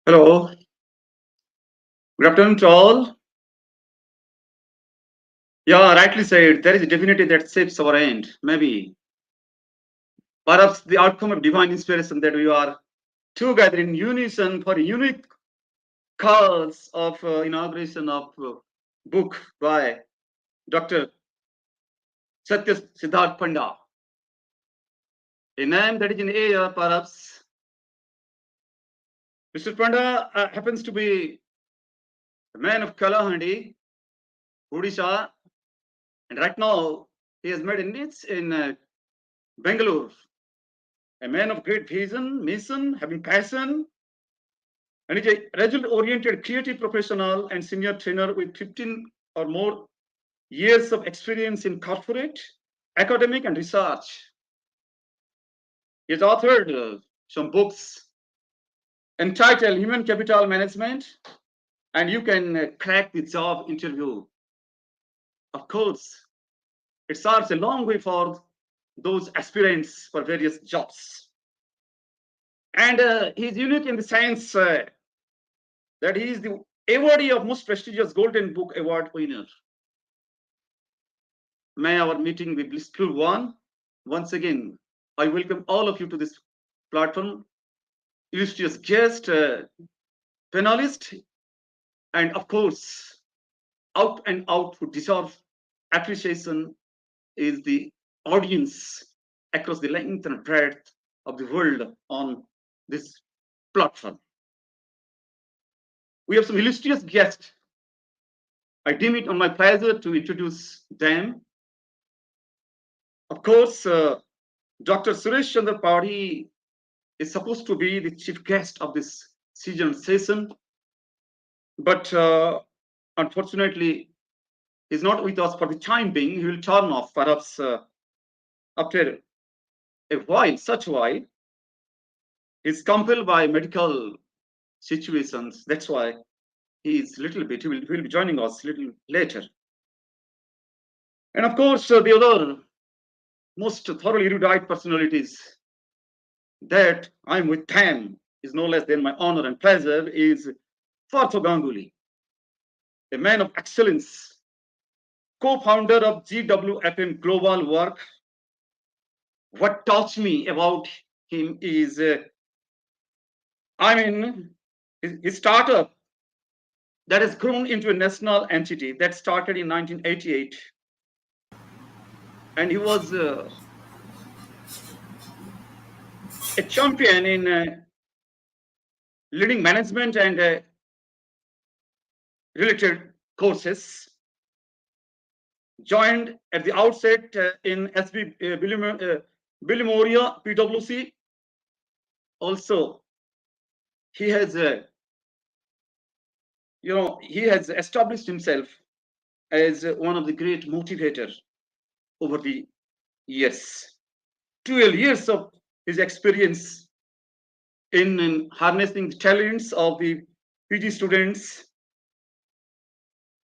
Hello, good afternoon to all. Yeah, rightly said. There is a divinity that shapes our end. Maybe, perhaps the outcome of divine inspiration that we are together in unison for a unique cause of inauguration of book by Dr. Satya Sidhartha Panda. A name that is in air, perhaps. Mr. Panda happens to be a man of Kalahandi, Odisha, and right now he has made a niche in Bangalore. A man of great vision, mission, having passion, and is a result-oriented creative professional and senior trainer with 15 or more years of experience in corporate, academic, and research. He has authored some books entitled Human Capital Management and You Can Crack the Job Interview. Of course, it serves a long way for those aspirants for various jobs. And he is unique in the sense that he is the awardee of most prestigious Golden Book Award winner. May our meeting be blissful one. Once again, I welcome all of you to this platform, illustrious guest, panelist, and of course, out and out who deserve appreciation is the audience across the length and breadth of the world on this platform. We have some illustrious guests. I deem it on my pleasure to introduce them. Of course, Dr. Suresh Chandra Pauri is supposed to be the chief guest of this season session, but unfortunately, he's not with us for the time being. He will turn off perhaps after a while, such a while. He's compelled by medical situations. That's why he is little bit. He will be joining us a little later. And of course, the other most thoroughly erudite personalities that I'm with them is no less than my honor and pleasure is Partho Ganguly, a man of excellence, co-founder of GWFM Global Work. What touched me about him is, his startup that has grown into a national entity that started in 1988. And he was a champion in leading management and related courses. Joined at the outset in SB Bilimoria PwC. Also, he has, he has established himself as one of the great motivators over the years. 12 years of his experience in harnessing the talents of the PG students,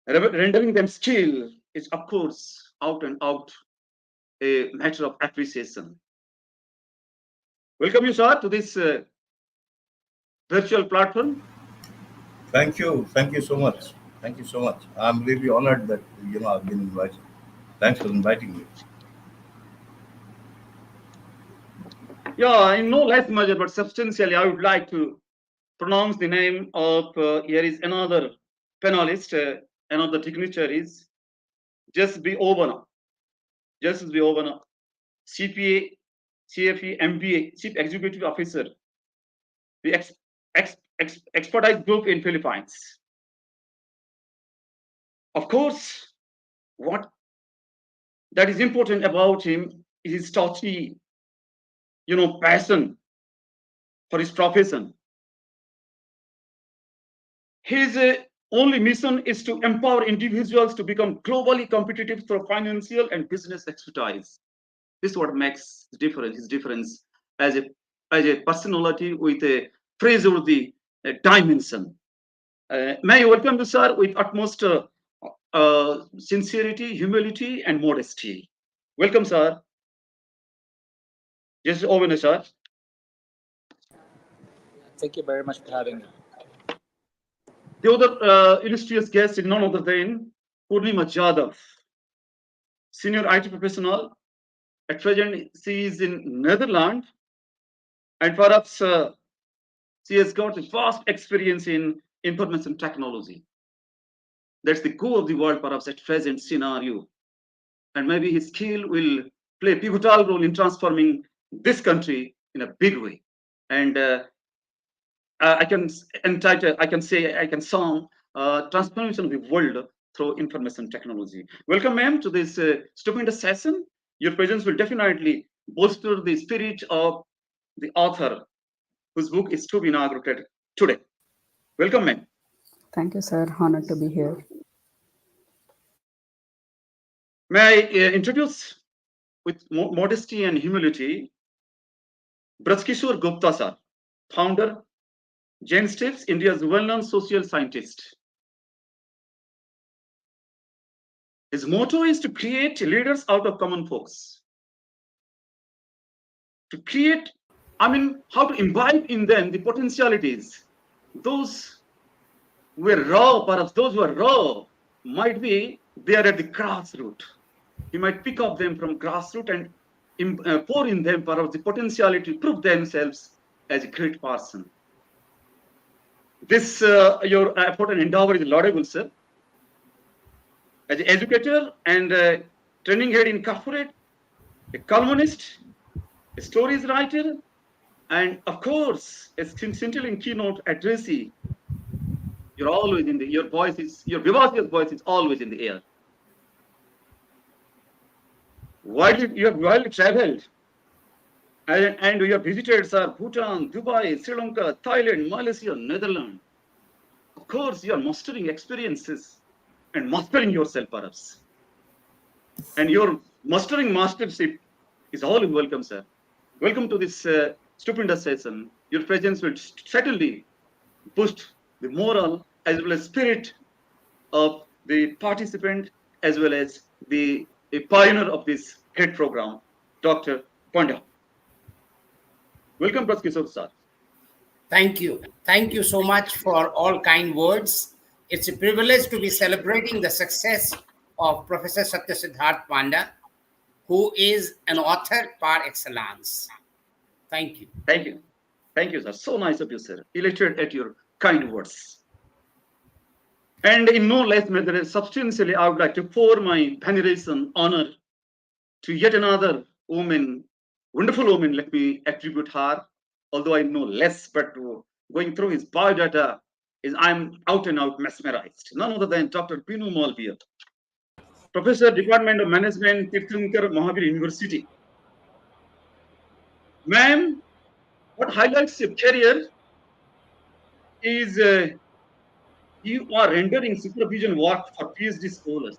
rendering them skill is, of course, out and out a matter of appreciation. Welcome you, sir, to this virtual platform. Thank you. Thank you so much. Thank you so much. I'm really honored that I've been invited. Thanks for inviting me. Yeah, in no less measure, but substantially, I would like to pronounce the name of, here is another panelist, another signature is Just Be Obana. Just Be Obana, CPA, CFE, MBA, Chief Executive Officer, the expertise group in Philippines. Of course, what that is important about him is his touchy, passion for his profession. His only mission is to empower individuals to become globally competitive through financial and business expertise. This is what makes the difference. His difference as a personality with a praiseworthy dimension. May I welcome you, sir, with utmost sincerity, humility, and modesty. Welcome, sir. Just over, sir. Thank you very much for having me. The other illustrious guest is none other than Purnima Jadhav, senior IT professional. At present, she is in Netherlands, and perhaps she has got a vast experience in information technology. That's the core of the world, perhaps at present scenario. And maybe his skill will play a pivotal role in transforming this country in a big way. And I can entitle, I can say, I can song transformation of the world through information technology. Welcome, ma'am, to this stupendous session. Your presence will definitely bolster the spirit of the author whose book is to be inaugurated today. Welcome, ma'am. Thank you, sir. Honored to be here. May I introduce with modesty and humility Brajkishore Gupta, sir, founder, Jain Steps, India's well-known social scientist. His motto is to create leaders out of common folks. To create, how to imbibe in them the potentialities. Those who are raw, perhaps those who are raw, might be there at the grassroots. He might pick up them from grassroots and pour in them perhaps the potentiality to prove themselves as a great person. This your effort and endeavor is laudable, sir. As an educator and training head in corporate, a columnist, a stories writer, and of course, a scintillating keynote addressee. You're always in the your vivacious voice is always in the air. You have widely traveled, and your visitors are Bhutan, Dubai, Sri Lanka, Thailand, Malaysia, Netherlands. Of course, you are mastering experiences and mastering yourself, perhaps. And your mastering mastership is all welcome, sir. Welcome to this stupendous session. Your presence will certainly boost the moral as well as spirit of the participant as well as the pioneer of this great program, Dr. Panda. Welcome, Brajkishore, sir. Thank you. Thank you so much for all kind words. It's a privilege to be celebrating the success of Professor Satya Sidhartha Panda, who is an author par excellence. Thank you. Thank you. Thank you, sir. So nice of you, sir. Elated at your kind words. And in no less measure, substantially, I would like to pour my veneration, honor to yet another woman, wonderful woman, let me attribute her, although I know less, but going through his biodata, I'm out and out mesmerized. None other than Dr. Pinu Malviya, Professor, Department of Management, Tirthankar Mahavir University. Ma'am, what highlights your career is you are rendering supervision work for PhD scholars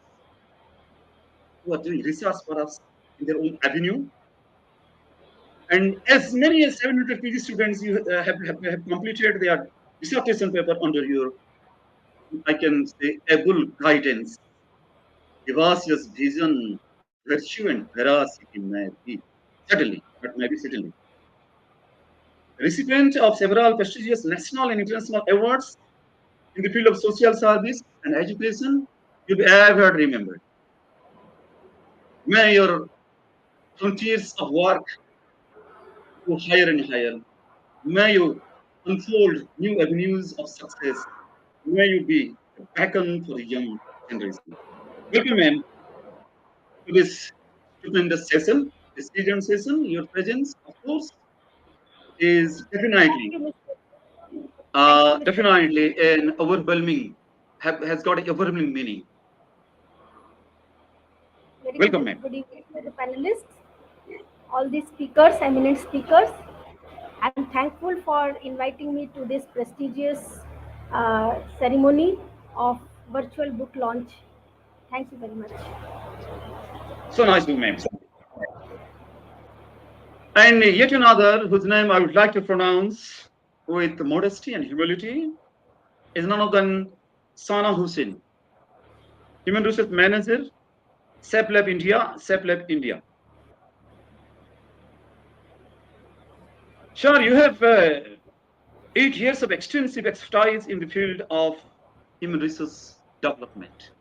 who are doing research perhaps in their own avenue. And as many as 700 PhD students you have completed their dissertation paper under your, I can say, able guidance, vivacious vision, virtue and veracity, maybe, certainly, but maybe certainly. Recipient of several prestigious national and international awards in the field of social service and education, you'll be ever remembered. May your frontiers of work go higher and higher. May you unfold new avenues of success. May you be a beacon for the young generation. Welcome, ma'am, to this stupendous session, this region session. Your presence, of course, is Thank you, Mr. Thank you, Mr. definitely an overwhelming, has got an overwhelming meaning. Very Welcome, ma'am. good evening to the panelists, all the speakers, eminent speakers. I'm thankful for inviting me to this prestigious ceremony of virtual book launch. Thank you very much. So nice to ma'am. And yet another whose name I would like to pronounce with modesty and humility is none other than Sana Hussain, Human Resource Manager, SAP Lab India. Sure, you have 8 years of extensive expertise in the field of human resource development.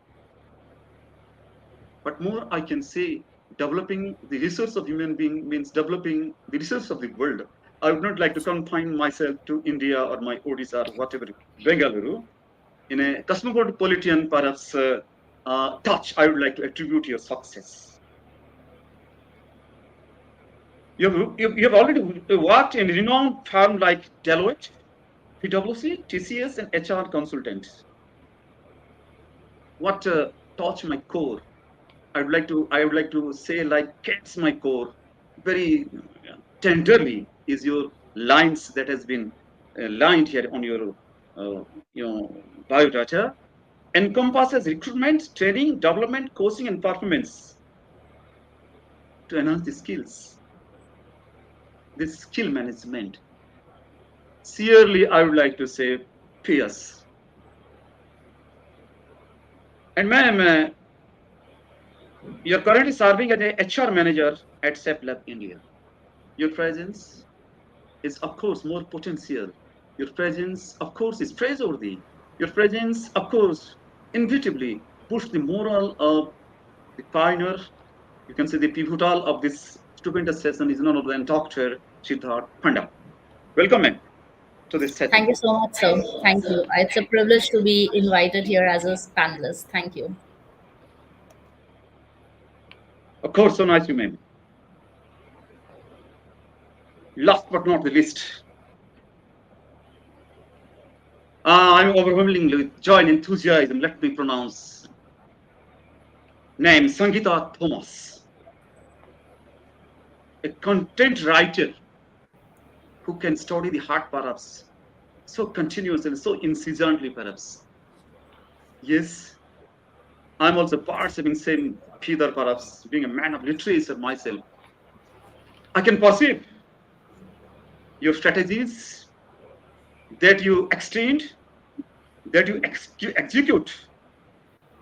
But more I can say, developing the resource of human being means developing the resource of the world. I would not like to confine myself to India or my Odisha or whatever, Bengaluru. In a cosmopolitan, perhaps, touch, I would like to attribute your success. You have already worked in renowned firms like Deloitte, PwC, TCS, and HR consultants. What touched my core? I would like to say, like, catch my core very tenderly is your lines that has been lined here on your biodata. Encompasses recruitment, training, development, coaching, and performance to enhance the skills. This skill management. Sincerely, I would like to say, PS. And ma'am, you're currently serving as a HR manager at SAP Lab India. Your presence is, of course, more potential. Your presence, of course, is praiseworthy. Your presence, of course, inevitably push the moral of the pioneer. You can say the pivotal of this stupendous session is none other than Dr. Sidhartha Panda. Welcome, ma'am, to this session. Thank you so much, sir. Thank you. It's a privilege to be invited here as a panelist. Thank you. Of course, so nice you, ma'am. Last but not the least, I'm overwhelmingly with joy and enthusiasm. Let me pronounce name Sangeeta Thomas, a content writer who can study the heart, perhaps so continuously and so incessantly, perhaps. Yes, I'm also perceiving same feather, perhaps being a man of literature myself. I can perceive your strategies that you extend, that you execute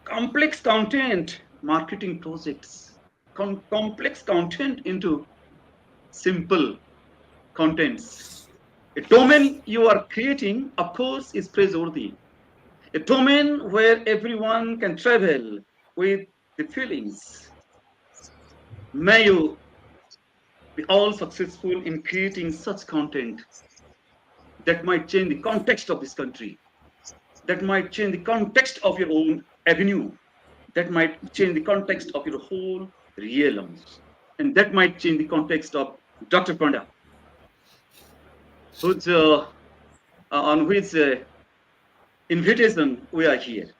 complex content marketing projects, complex content into simple contents. A domain you are creating, of course, is praiseworthy. A domain where everyone can travel with the feelings. May you be all successful in creating such content that might change the context of this country, that might change the context of your own avenue, that might change the context of your whole realm, and that might change the context of Dr. Panda, who's, on which invitation we are here.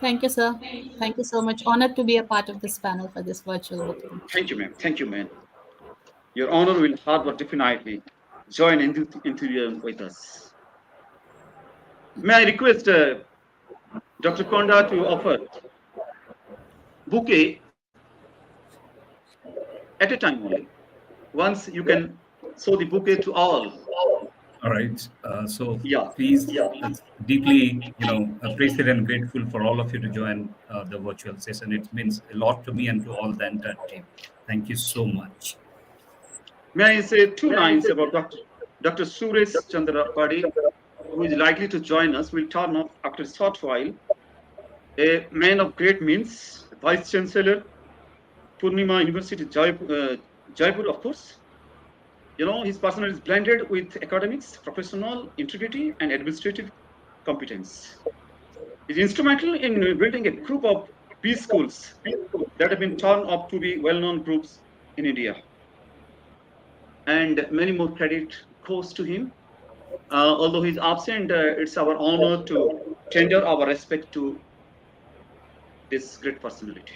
Thank you, sir. Thank you so much. Honored to be a part of this panel for this virtual meeting. Thank you, ma'am. Thank you, ma'am. Your honor will harbor definitely join enthusiasm with us. May I request Dr. Panda to offer bouquet at a time only. Once you can show the bouquet to all. All right. So Yeah. please, deeply, appreciated and grateful for all of you to join the virtual session. It means a lot to me and to all the entire team. Thank you so much. May I say two lines about Dr. Suresh Chandra Padi, who is likely to join us, will turn up after a short while. A man of great means, Vice Chancellor, Purnima University, Jaipur, of course. His personality is blended with academics, professional integrity, and administrative competence. He's instrumental in building a group of B schools that have been turned up to be well-known groups in India. And many more credit goes to him. Although he's absent, it's our honor to tender our respect to this great personality.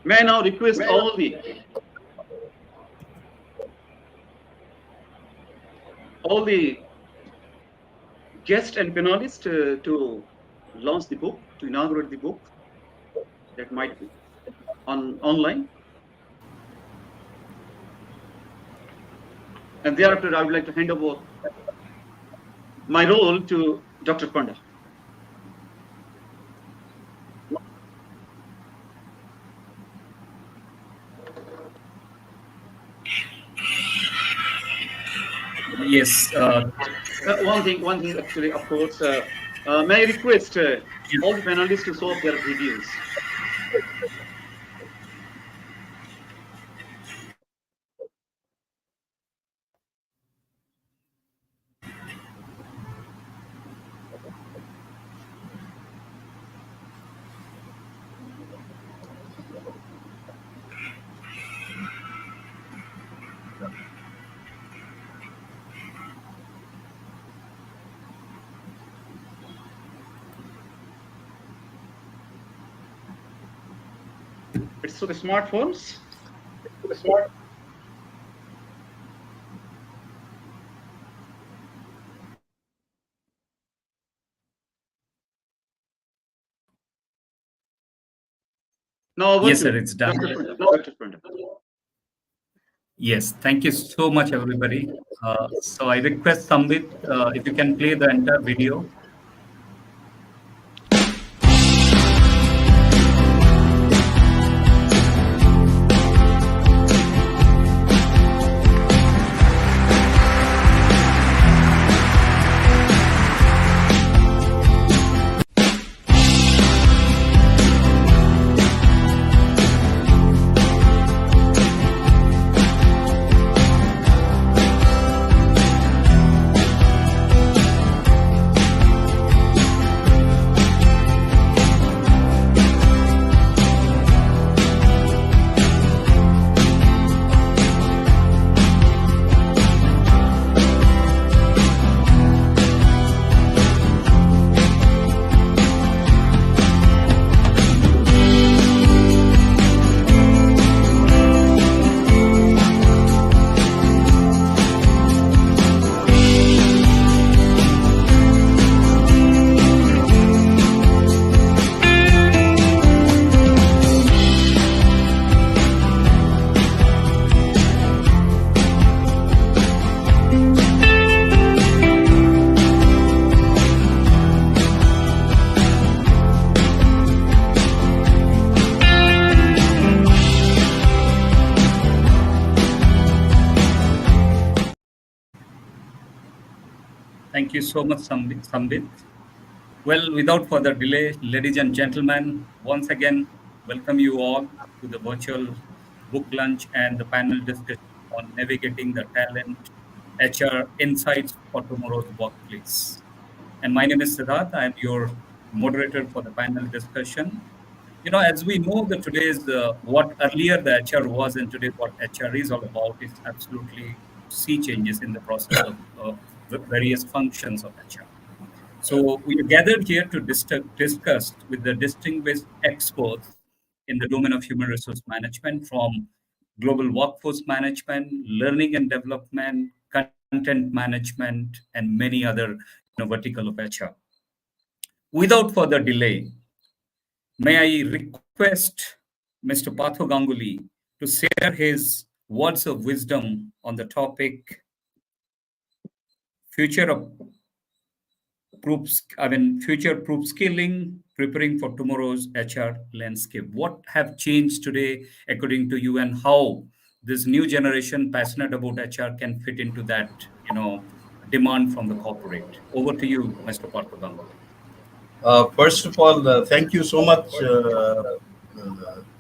May I now request all the guests and panelists to launch the book, to inaugurate the book that might be online. And thereafter, I would like to hand over my role to Dr. Panda. Yes. One thing actually, of course, may I request Yes, all the panelists to show up their videos. It's so the smartphones. Now over yes, to sir, it's done. Dr. Panda. Dr. Panda. Yes, thank you so much, everybody. So I request Sambit, if you can play the entire video. Thank you so much, Sambit. Well, without further delay, ladies and gentlemen, once again, welcome you all to the virtual book lunch and the panel discussion on navigating the talent HR insights for tomorrow's workplace. And my name is Siddharth. I am your moderator for the panel discussion. As we know that today's what earlier the HR was and today what HR is all about is absolutely sea changes in the process of various functions of HR. So we are gathered here to discuss with the distinguished experts in the domain of human resource management from global workforce management, learning and development, content management, and many other vertical of HR. Without further delay, may I request Mr. Patho Ganguly to share his words of wisdom on the topic future of future proof skilling, preparing for tomorrow's HR landscape. What have changed today, according to you, and how this new generation passionate about HR can fit into that, demand from the corporate? Over to you, Mr. Partha Ganguly. First of all, thank you so much,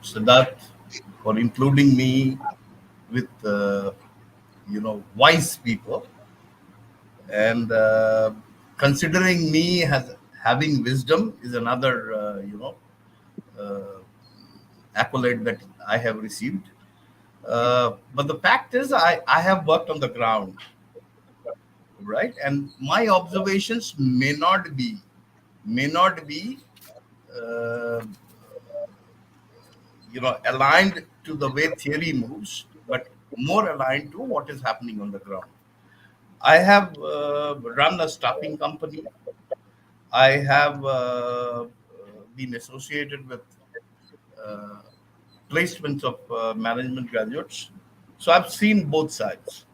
Siddharth, for including me with wise people, and considering me as having wisdom is another accolade that I have received. But the fact is, I have worked on the ground, right? And my observations may not be uh, aligned to the way theory moves, but more aligned to what is happening on the ground. I have run a staffing company. I have been associated with uh, placements of management graduates. So I've seen both sides.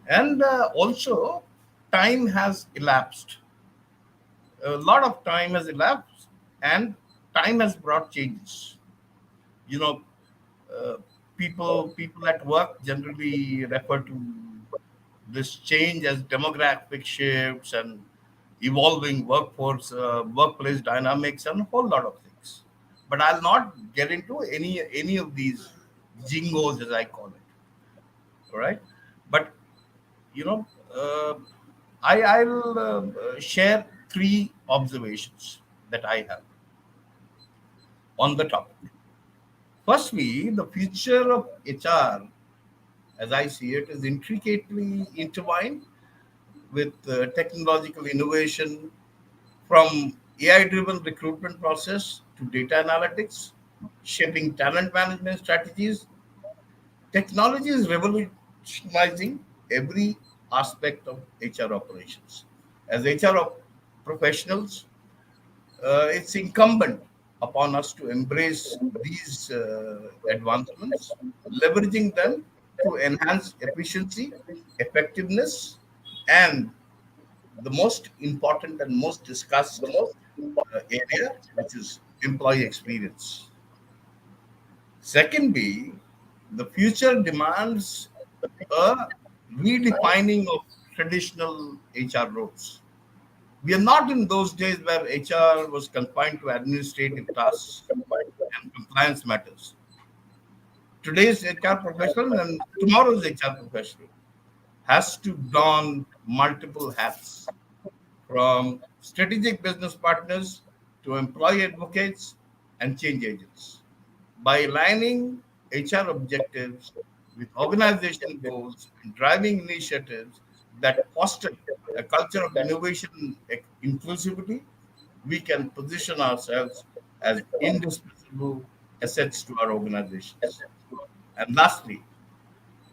And also, time has elapsed. A lot of time has elapsed, and time has brought changes. You know, uh, people at work generally refer to this change as demographic shifts and evolving workplace dynamics, and a whole lot of things. But I'll not get into any of these jingos, as I call it. All right, but you know, uh, I'll share three observations that I have on the topic. Firstly, the future of HR, as I see it, is intricately intertwined with technological innovation, from AI-driven recruitment process to data analytics, shaping talent management strategies. Technology is revolutionizing every aspect of HR operations. As professionals, it's incumbent upon us to embrace these advancements, leveraging them to enhance efficiency, effectiveness, and the most important and most discussed area, which is employee experience. Secondly, the future demands a redefining of traditional HR roles. We are not in those days where HR was confined to administrative tasks and compliance matters. Today's HR professional and tomorrow's HR professional has to don multiple hats, from strategic business partners to employee advocates and change agents. By aligning HR objectives with organization goals and driving initiatives that foster a culture of innovation and inclusivity, we can position ourselves as indispensable assets to our organizations. And lastly,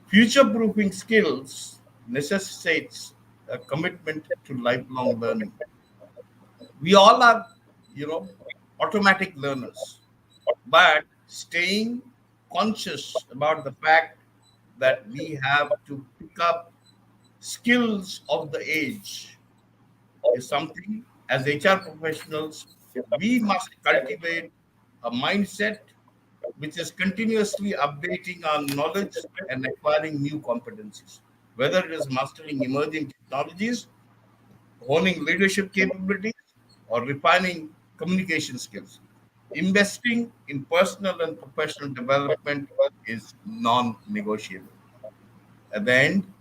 future proofing skills necessitates a commitment to lifelong learning. We all are, you know, automatic learners, but staying conscious about the fact that we have to pick up skills of the age is something, as HR professionals, we must cultivate a mindset which is continuously updating our knowledge and acquiring new competencies, whether it is mastering emerging technologies, honing leadership capabilities, or refining communication skills. Investing in personal and professional development is non negotiable. At the end,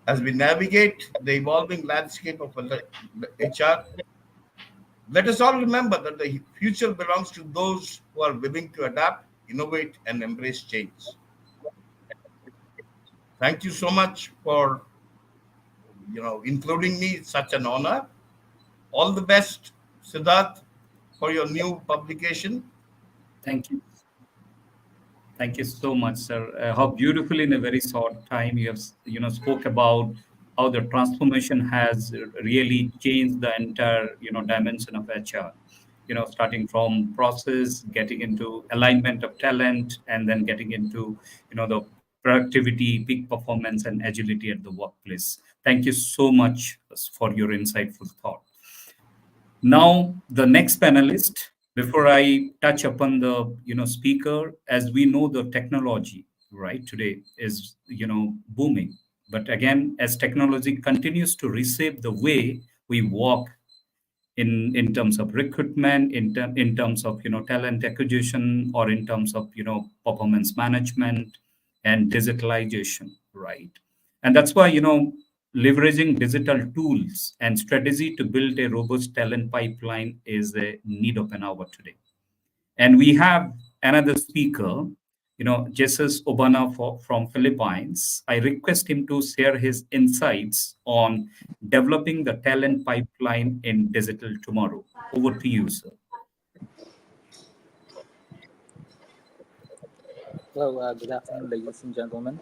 as we navigate the evolving landscape of HR, let us all remember that the future belongs to those who are willing to adapt, innovate, and embrace change. Thank you so much for including me. It's such an honor. All the best, Siddharth, for your new publication. Thank you. Thank you so much, sir. How beautifully, in a very short time, you have spoke about how the transformation has really changed the entire dimension of HR. Starting from process, getting into alignment of talent, and then getting into the productivity, peak performance, and agility at the workplace. Thank you so much for your insightful thought. Now, the next panelist, before I touch upon the speaker, as we know, the technology right today is booming. But again, as technology continues to reshape the way we work in terms of recruitment, in terms of talent acquisition, or in terms of performance management and digitalization, right? And that's why leveraging digital tools and strategy to build a robust talent pipeline is a need of an hour today. And we have another speaker, Jesus Obana from Philippines. I request him to share his insights on developing the talent pipeline in digital tomorrow. Over to you, sir. Hello, good afternoon, ladies and gentlemen.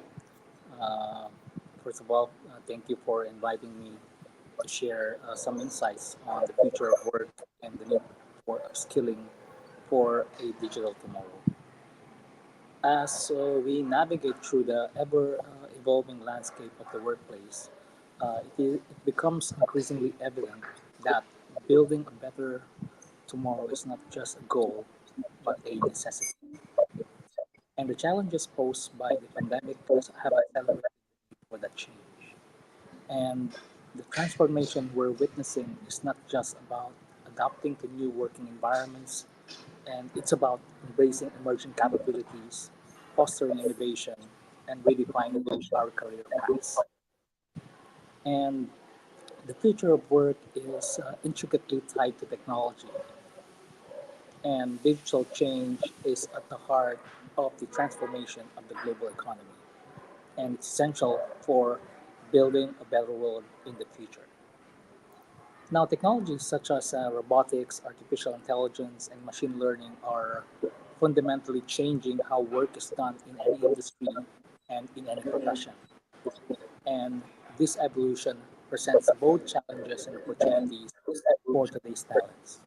Uh, First of all, thank you for inviting me to share some insights on the future of work and the need for skilling for a digital tomorrow. As we navigate through the ever evolving landscape of the workplace, it becomes increasingly evident that building a better tomorrow is not just a goal, but a necessity. And the challenges posed by the pandemic have accelerated for that change. And the transformation we're witnessing is not just about adapting to new working environments, and it's about embracing emerging capabilities, fostering innovation, and redefining our career paths. And the future of work is intricately tied to technology, and digital change is at the heart of the transformation of the global economy, and it's essential for building a better world in the future. Now, technologies such as robotics, artificial intelligence, and machine learning are fundamentally changing how work is done in any industry and in any profession. And this evolution presents both challenges and opportunities for today's talents.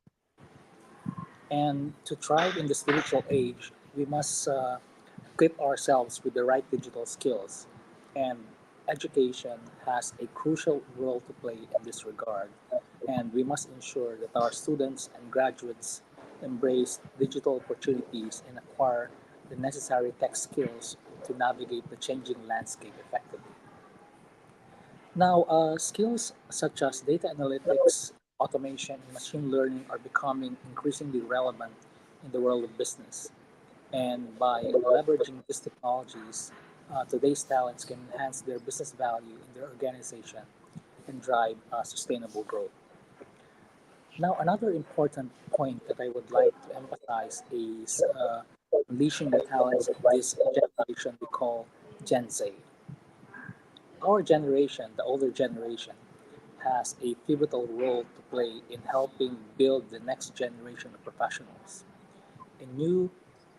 And to thrive in this digital age, we must equip ourselves with the right digital skills. And education has a crucial role to play in this regard. And we must ensure that our students and graduates embrace digital opportunities and acquire the necessary tech skills to navigate the changing landscape effectively. Now, skills such as data analytics, automation, and machine learning are becoming increasingly relevant in the world of business. And by leveraging these technologies, today's talents can enhance their business value in their organization and drive sustainable growth. Now, another important point that I would like to emphasize is unleashing the talents of this generation we call Gen Z. Our generation, the older generation, has a pivotal role to play in helping build the next generation of professionals. A new,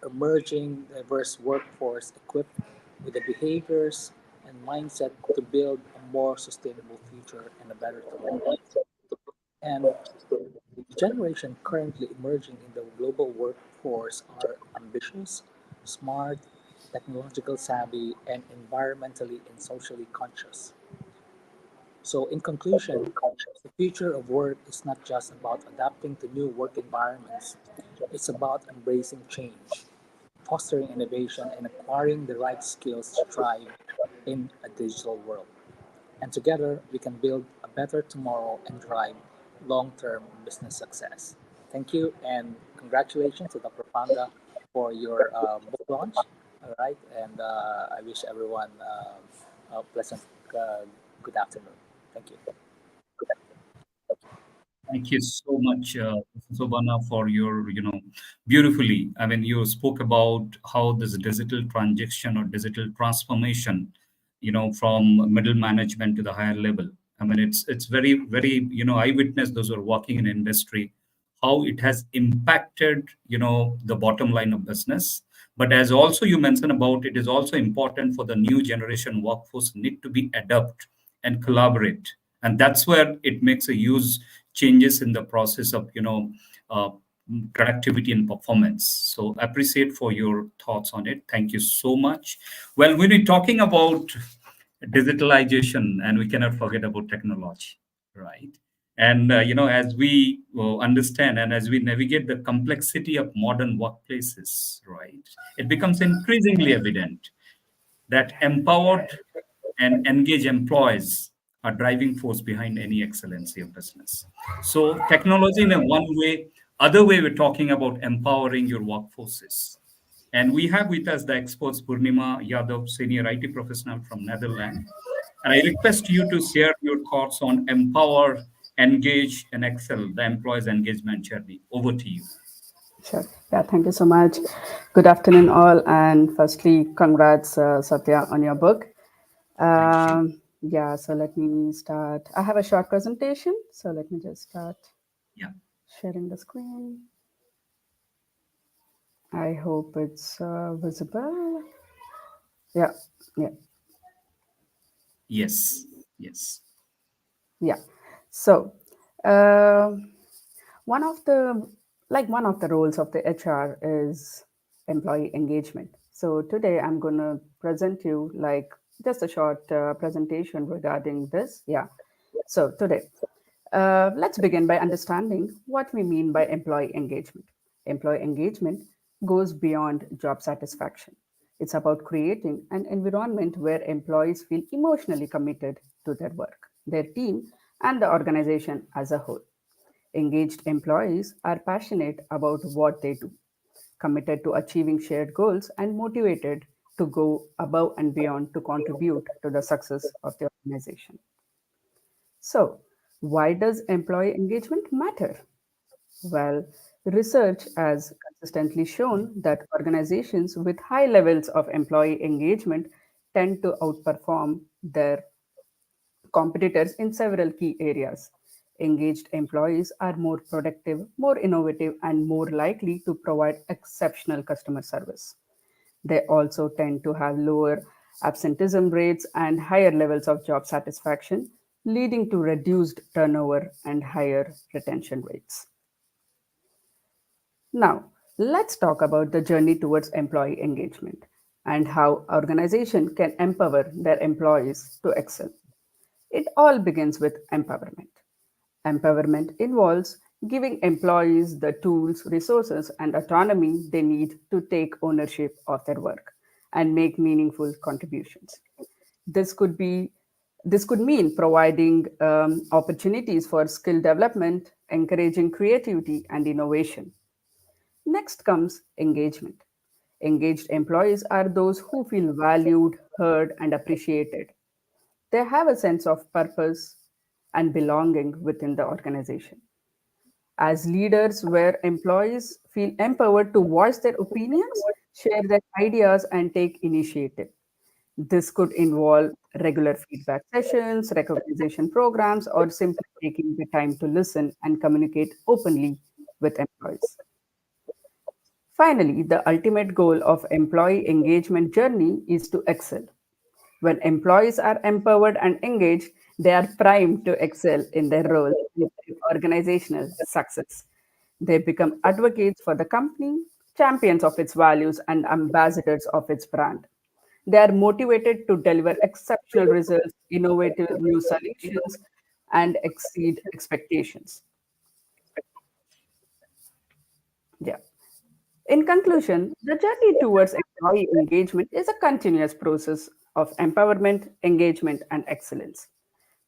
emerging, diverse workforce equipped with the behaviors and mindset to build a more sustainable future and a better tomorrow. And the generation currently emerging in the global workforce are ambitious, smart, technological savvy, and environmentally and socially conscious. So, in conclusion, the future of work is not just about adapting to new work environments, it's about embracing change, fostering innovation, and acquiring the right skills to thrive in a digital world. And together, we can build a better tomorrow and drive long term business success. Thank you, and congratulations to Dr. Panda for your book launch. All right, and I wish everyone a pleasant good afternoon. Thank you. Thank you so much, Sobana, for your, beautifully. I mean, you spoke about how this digital transaction or digital transformation, from middle management to the higher level. I mean, it's very, very, I witnessed those who are working in industry, how it has impacted, the bottom line of business. But as also you mentioned about, it is also important for the new generation workforce need to be adapt and collaborate, and that's where it makes a huge changes in the process of uh, productivity and performance. So appreciate for your thoughts on it. Thank you so much. Well, when we're talking about digitalization, and we cannot forget about technology, right? And as we understand and as we navigate the complexity of modern workplaces, right, it becomes increasingly evident that empowered and engaged employees are driving force behind any excellency of business. So technology in a one way, other way we're talking about empowering your workforces. And we have with us the experts Purnima Yadav, senior IT professional from Netherlands. And I request you to share your thoughts on empower, engage, and excel the employees' engagement journey. Over to you. Sure. Yeah, thank you so much. Good afternoon, all. And firstly, congrats, Satya, on your book. Thank you. Yeah, so let me start. I have a short presentation, so let me just start Yeah. sharing the screen. I hope it's visible. Yeah, yeah, Yes. Yes. yeah. So, um one of the one of the roles of the HR is employee engagement. So today I'm going to present you just a short presentation regarding this. Yeah. So today, let's begin by understanding what we mean by employee engagement. Employee engagement goes beyond job satisfaction. It's about creating an environment where employees feel emotionally committed to their work. their team, and the organization as a whole. Engaged employees are passionate about what they do, committed to achieving shared goals, and motivated to go above and beyond to contribute to the success of the organization. So, why does employee engagement matter? Well, research has consistently shown that organizations with high levels of employee engagement tend to outperform their competitors in several key areas. Engaged employees are more productive, more innovative, and more likely to provide exceptional customer service. They also tend to have lower absenteeism rates and higher levels of job satisfaction, leading to reduced turnover and higher retention rates. Now, let's talk about the journey towards employee engagement and how organization can empower their employees to excel. It all begins with empowerment. Empowerment involves giving employees the tools, resources, and autonomy they need to take ownership of their work and make meaningful contributions. This could be this could mean providing opportunities for skill development, encouraging creativity and innovation. Next comes engagement. Engaged employees are those who feel valued, heard, and appreciated. They have a sense of purpose and belonging within the organization. As leaders, where employees feel empowered to voice their opinions, share their ideas, and take initiative. This could involve regular feedback sessions, recognition programs, or simply taking the time to listen and communicate openly with employees. Finally, the ultimate goal of employee engagement journey is to excel. When employees are empowered and engaged, they are primed to excel in their role with organizational success. They become advocates for the company, champions of its values, and ambassadors of its brand. They are motivated to deliver exceptional results, innovative new solutions, and exceed expectations. Yeah. In conclusion, the journey towards employee engagement is a continuous process of empowerment, engagement, and excellence.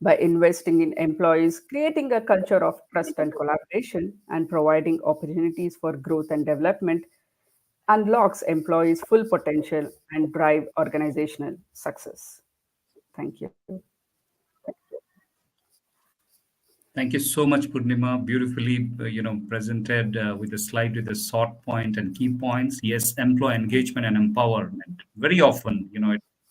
By investing in employees, creating a culture of trust and collaboration, and providing opportunities for growth and development, unlocks employees' full potential and drive organizational success. Thank you. Thank you so much, Purnima. Beautifully, presented with a slide with a short point and key points. Yes, employee engagement and empowerment. Very often,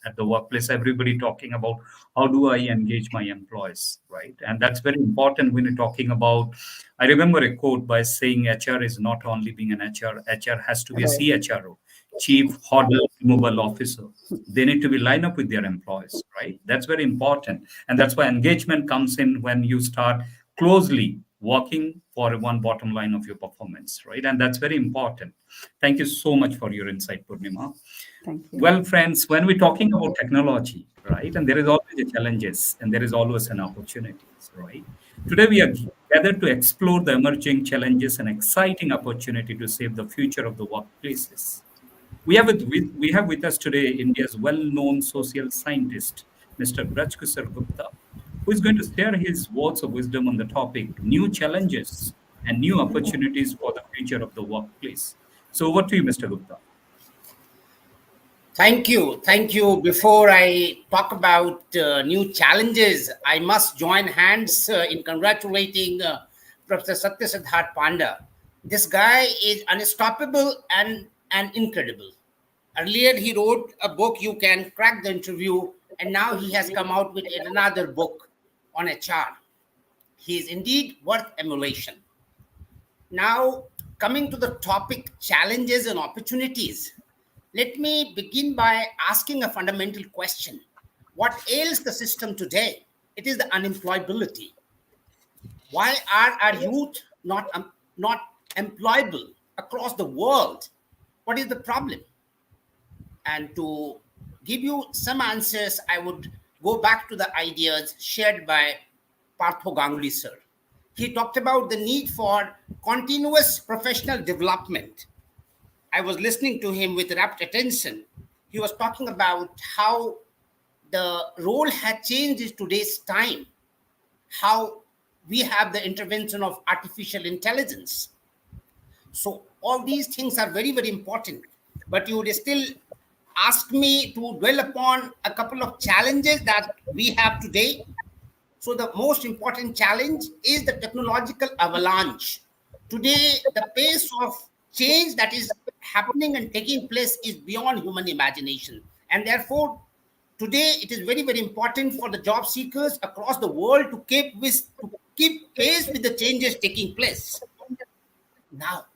at the workplace, everybody talking about how do I engage my employees, right? And that's very important when you're talking about. I remember a quote by saying HR is not only being an HR. HR has to be a Right. CHRO, Chief Hodl Removal Officer. They need to be lined up with their employees, right? That's very important, and that's why engagement comes in when you start closely working for one bottom line of your performance, right? And that's very important. Thank you so much for your insight, Purnima. Thank you. Well, friends, when we're talking about technology, right, and there is always a challenges and there is always an opportunities, right? Today we are gathered to explore the emerging challenges and exciting opportunity to save the future of the workplaces. We have with us today India's well-known social scientist, Mr. Brajkusar Gupta, who is going to share his words of wisdom on the topic new challenges and new opportunities for the future of the workplace. So over to you, Mr. Gupta. Thank you. Thank you. Before I talk about new challenges, I must join hands in congratulating Professor Satya Sidhartha Panda. This guy is unstoppable and incredible. Earlier, he wrote a book, You Can Crack the Interview, and now he has come out with another book on HR. He is indeed worth emulation. Now, coming to the topic challenges and opportunities, let me begin by asking a fundamental question. What ails the system today? It is the unemployability. Why are our youth not employable across the world? What is the problem? And to give you some answers, I would go back to the ideas shared by Partho Ganguly sir. He talked about the need for continuous professional development. I was listening to him with rapt attention. He was talking about how the role had changed in today's time. how we have the intervention of artificial intelligence. So all these things are very, very important. But you would still ask me to dwell upon a couple of challenges that we have today. So the most important challenge is the technological avalanche. Today, the pace of change that is happening and taking place is beyond human imagination. And therefore, today it is very, very important for the job seekers across the world to keep pace with the changes taking place. Now,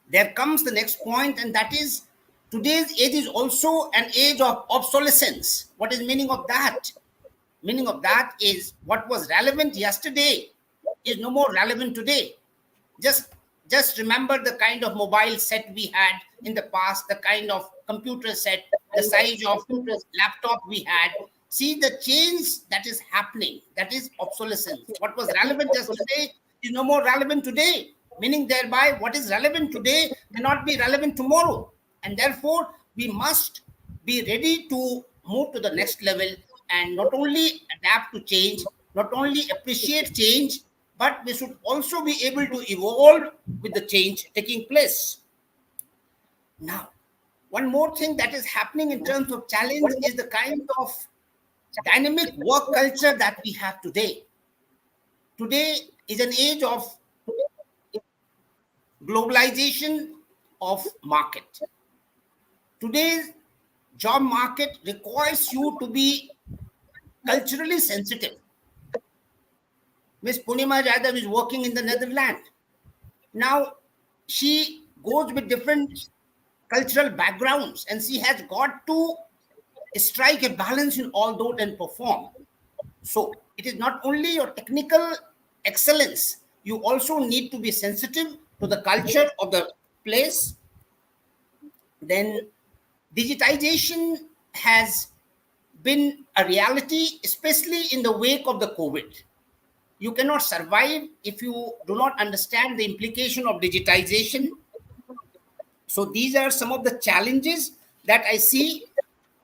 there comes the next point, and that is today's age is also an age of obsolescence. What is meaning of that? Meaning of that is what was relevant yesterday is no more relevant today. Just remember the kind of mobile set we had in the past, the kind of computer set, the size of laptop we had. See the change that is happening. That is obsolescence. What was relevant yesterday is no more relevant today. Meaning thereby what is relevant today may not be relevant tomorrow. And therefore, we must be ready to move to the next level and not only adapt to change, not only appreciate change, but we should also be able to evolve with the change taking place. Now, one more thing that is happening in terms of challenge is the kind of dynamic work culture that we have today. Today is an age of globalization of market. Today's job market requires you to be culturally sensitive. Miss Punima Jadhav is working in the Netherlands. Now, she goes with different cultural backgrounds and she has got to strike a balance in all those and perform. So, it is not only your technical excellence, you also need to be sensitive to the culture of the place. Then, digitization has been a reality, especially in the wake of the COVID. You cannot survive if you do not understand the implication of digitization. So these are some of the challenges that I see.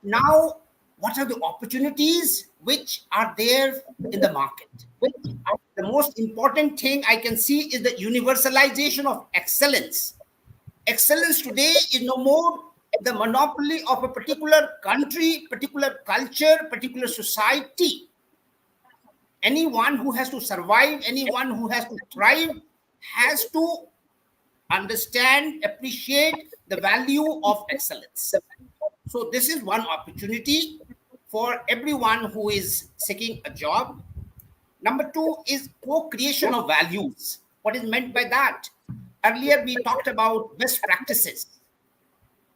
Now, what are the opportunities which are there in the market? The most important thing I can see is the universalization of excellence. Excellence today is no more the monopoly of a particular country, particular culture, particular society. Anyone who has to survive, anyone who has to thrive, has to understand, appreciate the value of excellence. So this is one opportunity for everyone who is seeking a job. Number two is co-creation of values. What is meant by that? Earlier we talked about best practices.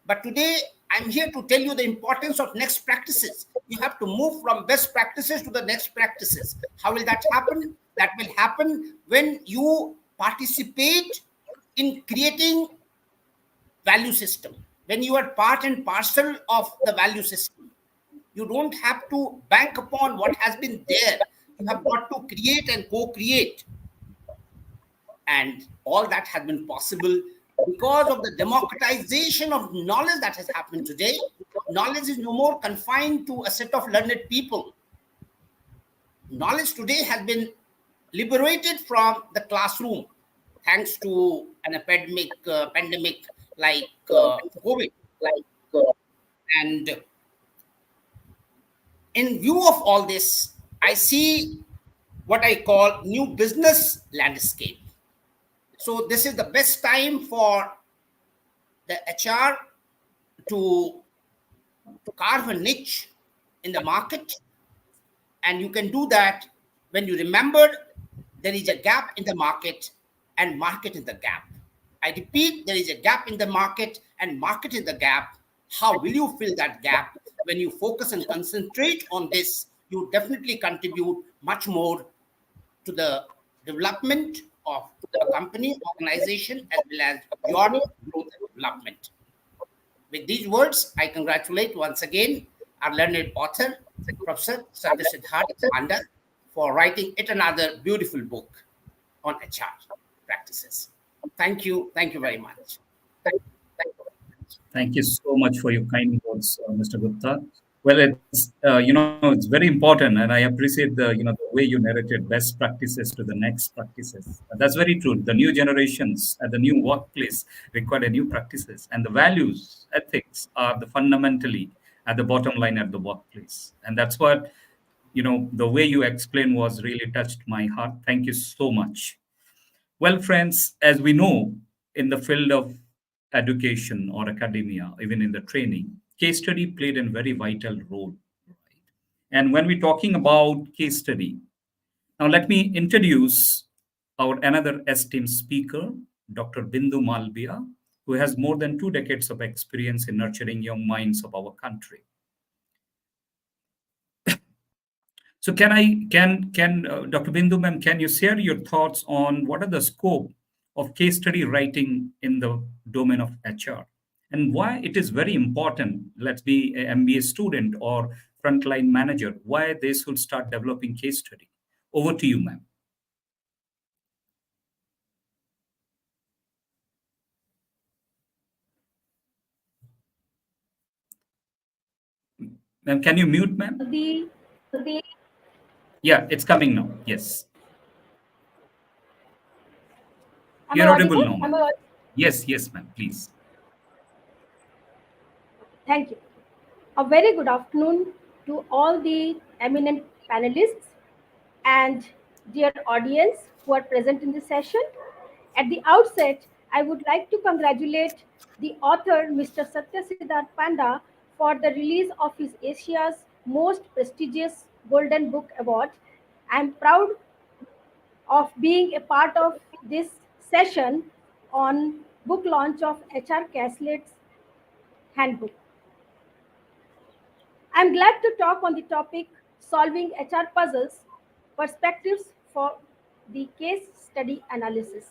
But today, I'm here to tell you the importance of next practices. You have to move from best practices to the next practices. How will that happen? That will happen when you participate in creating value system. When you are part and parcel of the value system. You don't have to bank upon what has been there. You have got to create and co-create. And all that has been possible because of the democratization of knowledge that has happened today. Knowledge is no more confined to a set of learned people. Knowledge today has been liberated from the classroom thanks to an pandemic like COVID. And in view of all this, I see what I call new business landscape. So this is the best time for the HR to carve a niche in the market. And you can do that when you remember there is a gap in the market and market in the gap. I repeat, there is a gap in the market and market in the gap. How will you fill that gap? When you focus and concentrate on this, you definitely contribute much more to the development of a company, organization, as well as your growth and development. With these words, I congratulate once again our learned author, Professor Satya Sidhartha Panda, for writing yet another beautiful book on HR practices. Thank you. Thank you very much. Thank you so much for your kind words, Mr. Gupta. Well, it's very important, and I appreciate the way you narrated best practices to the next practices. That's very true. The new generations at the new workplace require a new practices, and the values, ethics are the fundamentally at the bottom line at the workplace, and that's what the way you explained was really touched my heart. Thank you so much. Well, friends, as we know, in the field of education or academia, even in the training, case study played a very vital role. And when we're talking about case study, now let me introduce our another esteemed speaker, Dr. Bindu Malviya, who has more than 2 decades of experience in nurturing young minds of our country. So can Dr. Bindu ma'am, can you share your thoughts on what are the scope of case study writing in the domain of HR and why it is very important? Let's be a MBA student or frontline manager, why they should start developing case study. Over to you, ma'am. Ma'am, can you mute, ma'am? The Yeah, it's coming now. Yes, Am I you're audible audible? now, ma'am. Yes, ma'am. Please. Thank you. A very good afternoon to all the eminent panelists and dear audience who are present in this session. At the outset, I would like to congratulate the author, Mr. Satya Sidhartha Panda, for the release of his Asia's most prestigious Golden Book Award. I am proud of being a part of this session on book launch of HR CASELETS handbook. I'm glad to talk on the topic solving HR puzzles, perspectives for the case study analysis.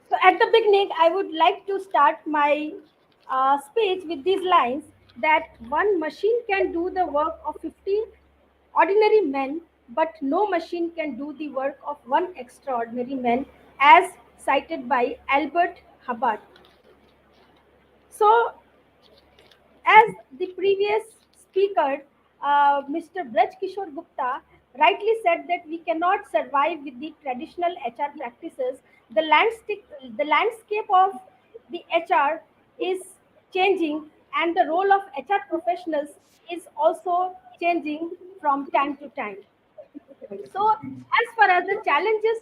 So, at the beginning, I would like to start my speech with these lines that one machine can do the work of 50 ordinary men, but no machine can do the work of one extraordinary man, as cited by Albert Hubbard. So, as the previous speaker, Mr. Braj Kishore Gupta, rightly said that we cannot survive with the traditional HR practices. The landscape of the HR is changing, and the role of HR professionals is also changing from time to time. So, as far as the challenges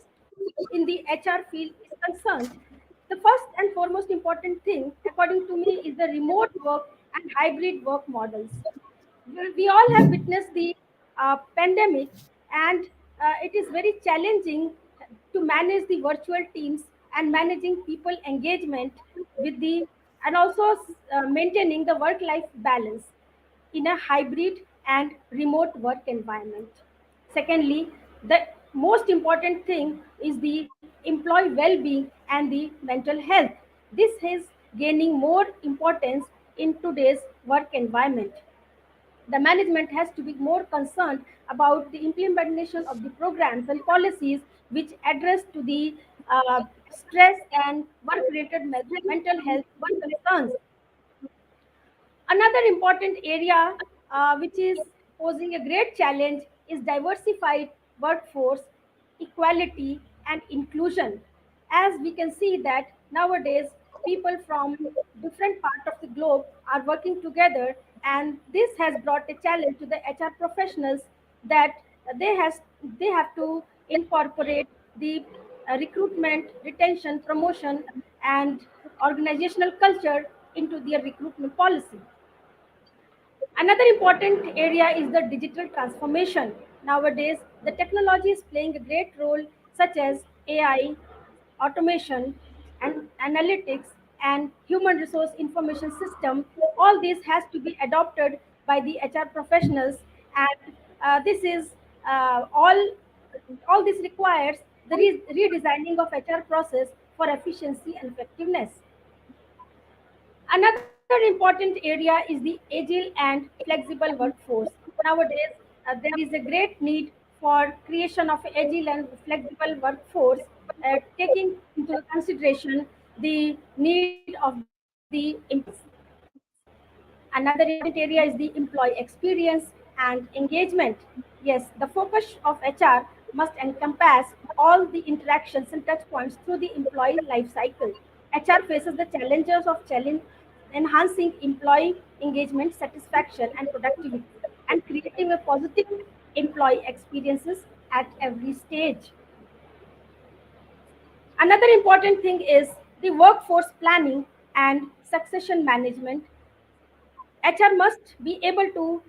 in the HR field is concerned, the first and foremost important thing, according to me, is the remote work and hybrid work models. We all have witnessed the pandemic, and it is very challenging to manage the virtual teams and managing people engagement with the and also maintaining the work life balance in a hybrid and remote work environment. Secondly, the most important thing is the employee well-being and the mental health. This is gaining more importance in today's work environment. The management has to be more concerned about the implementation of the programs and policies which address to the stress and work-related mental health concerns. Another important area which is posing a great challenge is diversified workforce, equality, and inclusion. As we can see that nowadays people from different parts of the globe are working together, and this has brought a challenge to the HR professionals that they has they have to incorporate the recruitment, retention, promotion, and organizational culture into their recruitment policy. Another important area is the digital transformation. Nowadays, the technology is playing a great role, such as AI, automation, and analytics, and human resource information system. All this has to be adopted by the HR professionals, and this is all this requires the redesigning of HR process for efficiency and effectiveness. Another important area is the agile and flexible workforce. Nowadays, there is a great need for creation of agile and flexible workforce, taking into consideration the need of the employees. Another important area is the employee experience and engagement. Yes, the focus of HR must encompass all the interactions and touch points through the employee life cycle. HR faces the challenges of enhancing employee engagement, satisfaction, and productivity, and creating a positive employee experiences at every stage. Another important thing is the workforce planning and succession management. HR must be able to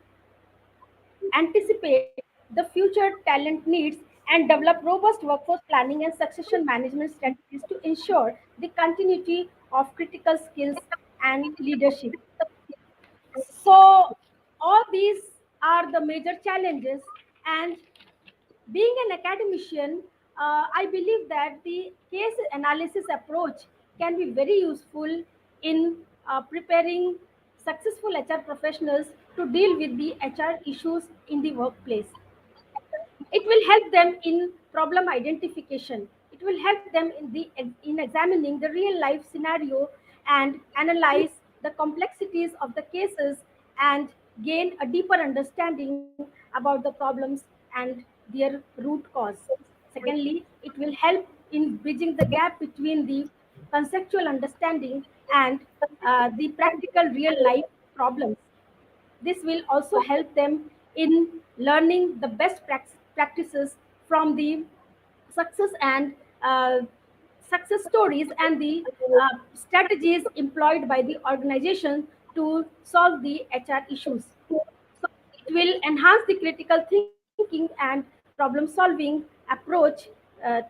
anticipate the future talent needs and develop robust workforce planning and succession management strategies to ensure the continuity of critical skills and leadership. So, all these are the major challenges, and being an academician, I believe that the case analysis approach can be very useful in preparing successful HR professionals to deal with the HR issues in the workplace. It will help them in problem identification. It will help them in examining the real life scenario and analyze the complexities of the cases and gain a deeper understanding about the problems and their root cause. Secondly, it will help in bridging the gap between the conceptual understanding and the practical real life problems. This will also help them in learning the best practices from the success and success stories and the strategies employed by the organization to solve the HR issues. So it will enhance the critical thinking and problem solving approach uh,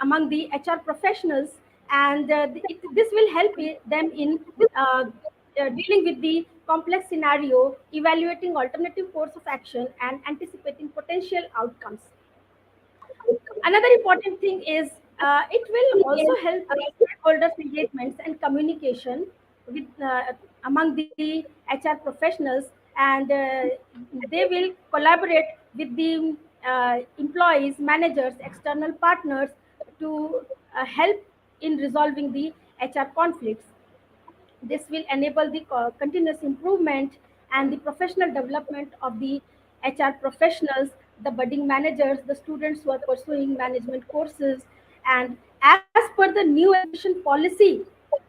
among the HR professionals, and this will help them in dealing with the complex scenario, evaluating alternative course of action, and anticipating potential outcomes. Another important thing is it will also help the stakeholders engagements and communication with among the HR professionals, and they will collaborate with the employees, managers, external partners to help in resolving the HR conflicts. This will enable the continuous improvement and the professional development of the HR professionals, the budding managers, the students who are pursuing management courses. And as per the new education policy,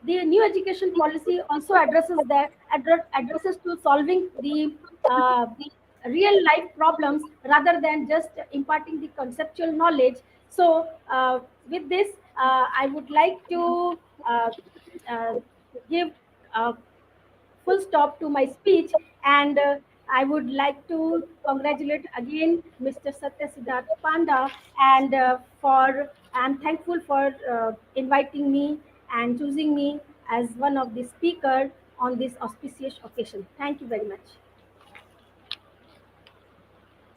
the new education policy also addresses to solving the real life problems rather than just imparting the conceptual knowledge. So, with this, I would like to uh, give a full stop to my speech, and I would like to congratulate again Mr. Satya Sidhartha Panda, and I'm thankful for inviting me and choosing me as one of the speakers on this auspicious occasion. Thank you very much.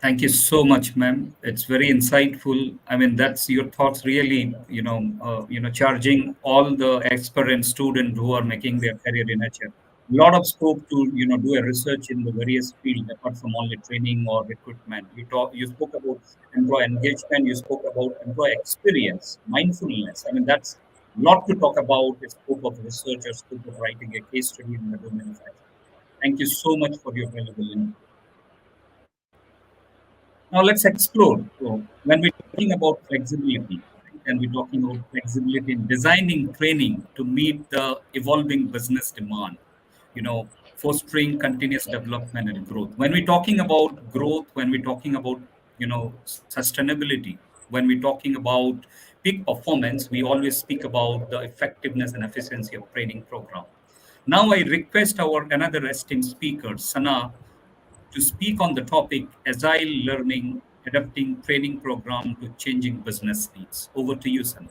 Thank you so much, ma'am. It's very insightful. I mean, that's your thoughts really, charging all the aspirant student who are making their career in HR. A lot of scope to, do a research in the various field apart from only training or recruitment. You spoke about employee engagement. You spoke about employee experience, mindfulness. I mean, that's a lot to talk about. The scope of research or scope of writing a case study in the domain of HR. Thank you so much for your valuable input. Now let's explore. So when we're talking about flexibility, right, and we're talking about flexibility in designing training to meet the evolving business demand, fostering continuous development and growth. When we're talking about growth, when we're talking about, sustainability, when we're talking about peak performance, we always speak about the effectiveness and efficiency of training program. Now I request our another esteemed speaker, Sana, to speak on the topic Agile learning, adapting training program to changing business needs. Over to you, Sana.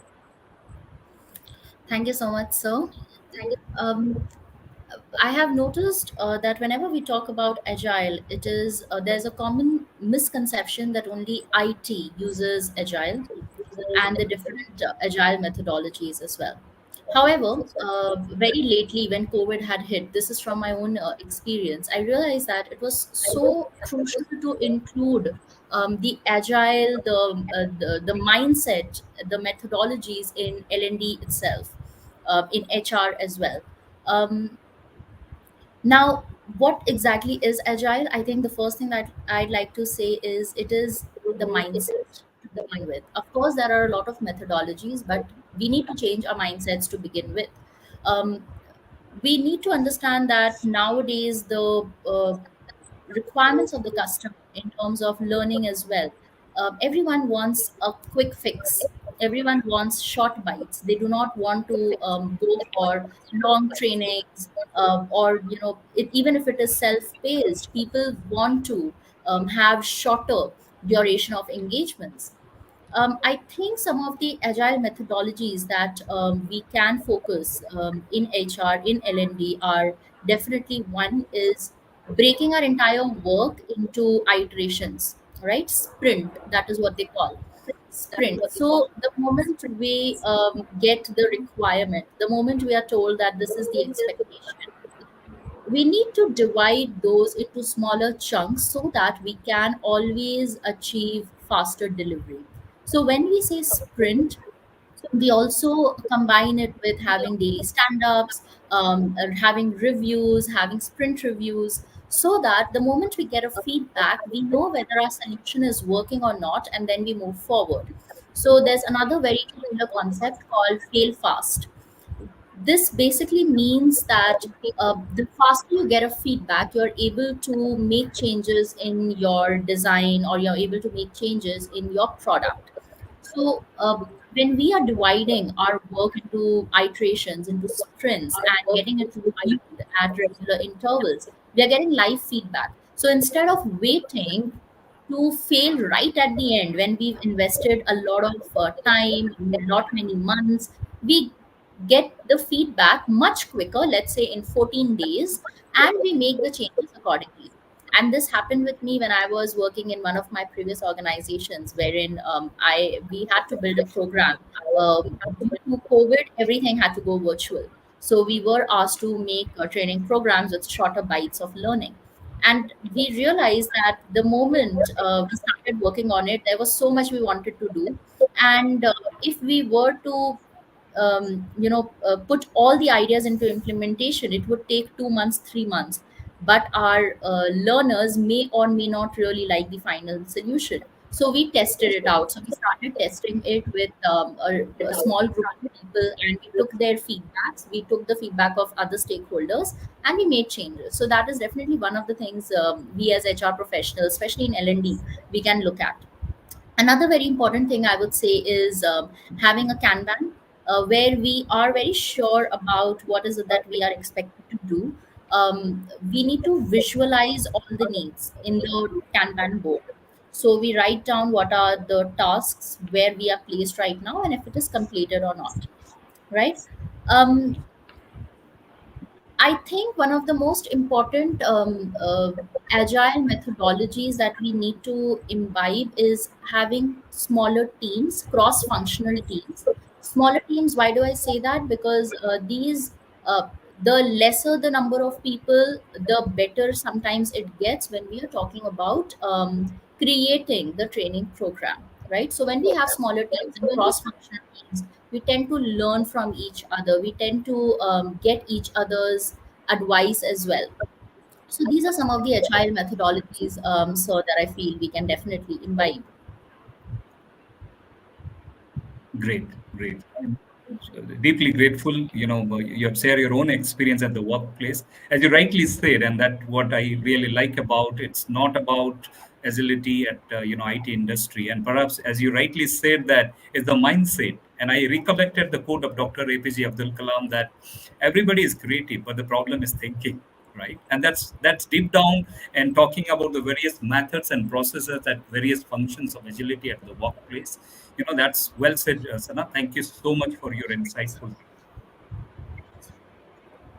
Thank you so much, sir. Um, I have noticed that whenever we talk about agile, it is there's a common misconception that only IT uses agile and the different agile methodologies as well. However, very lately when COVID had hit, this is from my own experience, I realized that it was so crucial to include the agile, the mindset, the methodologies in L&D itself, in HR as well. Um, Now, What exactly is agile? I think the first thing that I'd like to say is it is the mindset to begin with. Of course, there are a lot of methodologies, but we need to change our mindsets to begin with. um, we need to understand that nowadays the requirements of the customer in terms of learning as well. Everyone wants a quick fix. Everyone wants short bites. They do not want to go for long trainings, or even if it is self-paced, people want to have shorter duration of engagements. I think some of the agile methodologies that we can focus in HR, in L&D are definitely one is breaking our entire work into iterations, right? Sprint, that is what they call sprint. So the moment we get the requirement, the moment we are told that this is the expectation, we need to divide those into smaller chunks so that we can always achieve faster delivery. So when we say sprint, we also combine it with having daily stand-ups, having reviews, having sprint reviews, so that the moment we get a feedback, we know whether our solution is working or not, and then we move forward. So there's another very popular concept called fail fast. This basically means that the faster you get a feedback, you're able to make changes in your design, or you're able to make changes in your product. So when we are dividing our work into iterations, into sprints, and getting it reviewed at regular intervals, we are getting live feedback. So instead of waiting to fail right at the end when we've invested a lot of time, a lot many months, we get the feedback much quicker, let's say in 14 days, and we make the changes accordingly. And this happened with me when I was working in one of my previous organizations, wherein I we had to build a program. Due to COVID, everything had to go virtual, so we were asked to make training programs with shorter bites of learning. And we realized that the moment we started working on it, there was so much we wanted to do. And if we were to put all the ideas into implementation, it would take 2 months, 3 months. But our learners may or may not really like the final solution. So we tested it out. So we started testing it with a small group of people, and we took their feedbacks. We took the feedback of other stakeholders, and we made changes. So that is definitely one of the things we as HR professionals, especially in L&D, we can look at. Another very important thing I would say is having a Kanban, where we are very sure about what is it that we are expected to do. We need to visualize all the needs in the Kanban board. So we write down what are the tasks where we are placed right now, and if it is completed or not, right? Um, I think one of the most important agile methodologies that we need to imbibe is having smaller teams, cross functional teams. Smaller teams, why do I say that? Because uh, the lesser the number of people, the better sometimes it gets when we are talking about creating the training program, right? So when we have smaller teams and cross functional teams, we tend to learn from each other. We tend to get each other's advice as well. So these are some of the agile methodologies, so that I feel we can definitely imbibe. Great, great. I'm deeply grateful. You have shared your own experience at the workplace, as you rightly said, and that what I really like about it's not about agility at IT industry, and perhaps as you rightly said, that is the mindset. And I recollected the quote of Dr. APJ Abdul Kalam that everybody is creative, but the problem is thinking, right? And that's deep down, and talking about the various methods and processes at various functions of agility at the workplace. That's well said, Sana. Thank you so much for your insightful.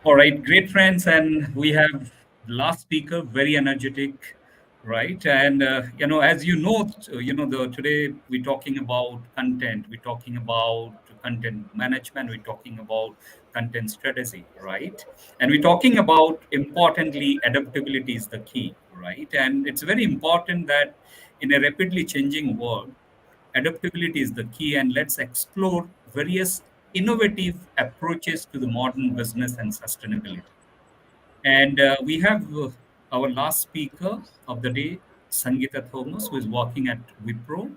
All right, great friends, and we have last speaker, very energetic, right? And as the today we're talking about content, we're talking about content management, we're talking about content strategy, right? And we're talking about importantly, adaptability is the key, right? And it's very important that in a rapidly changing world, adaptability is the key, and let's explore various innovative approaches to the modern business and sustainability. And we have our last speaker of the day, Sangeeta Thomas, who is working at Wipro.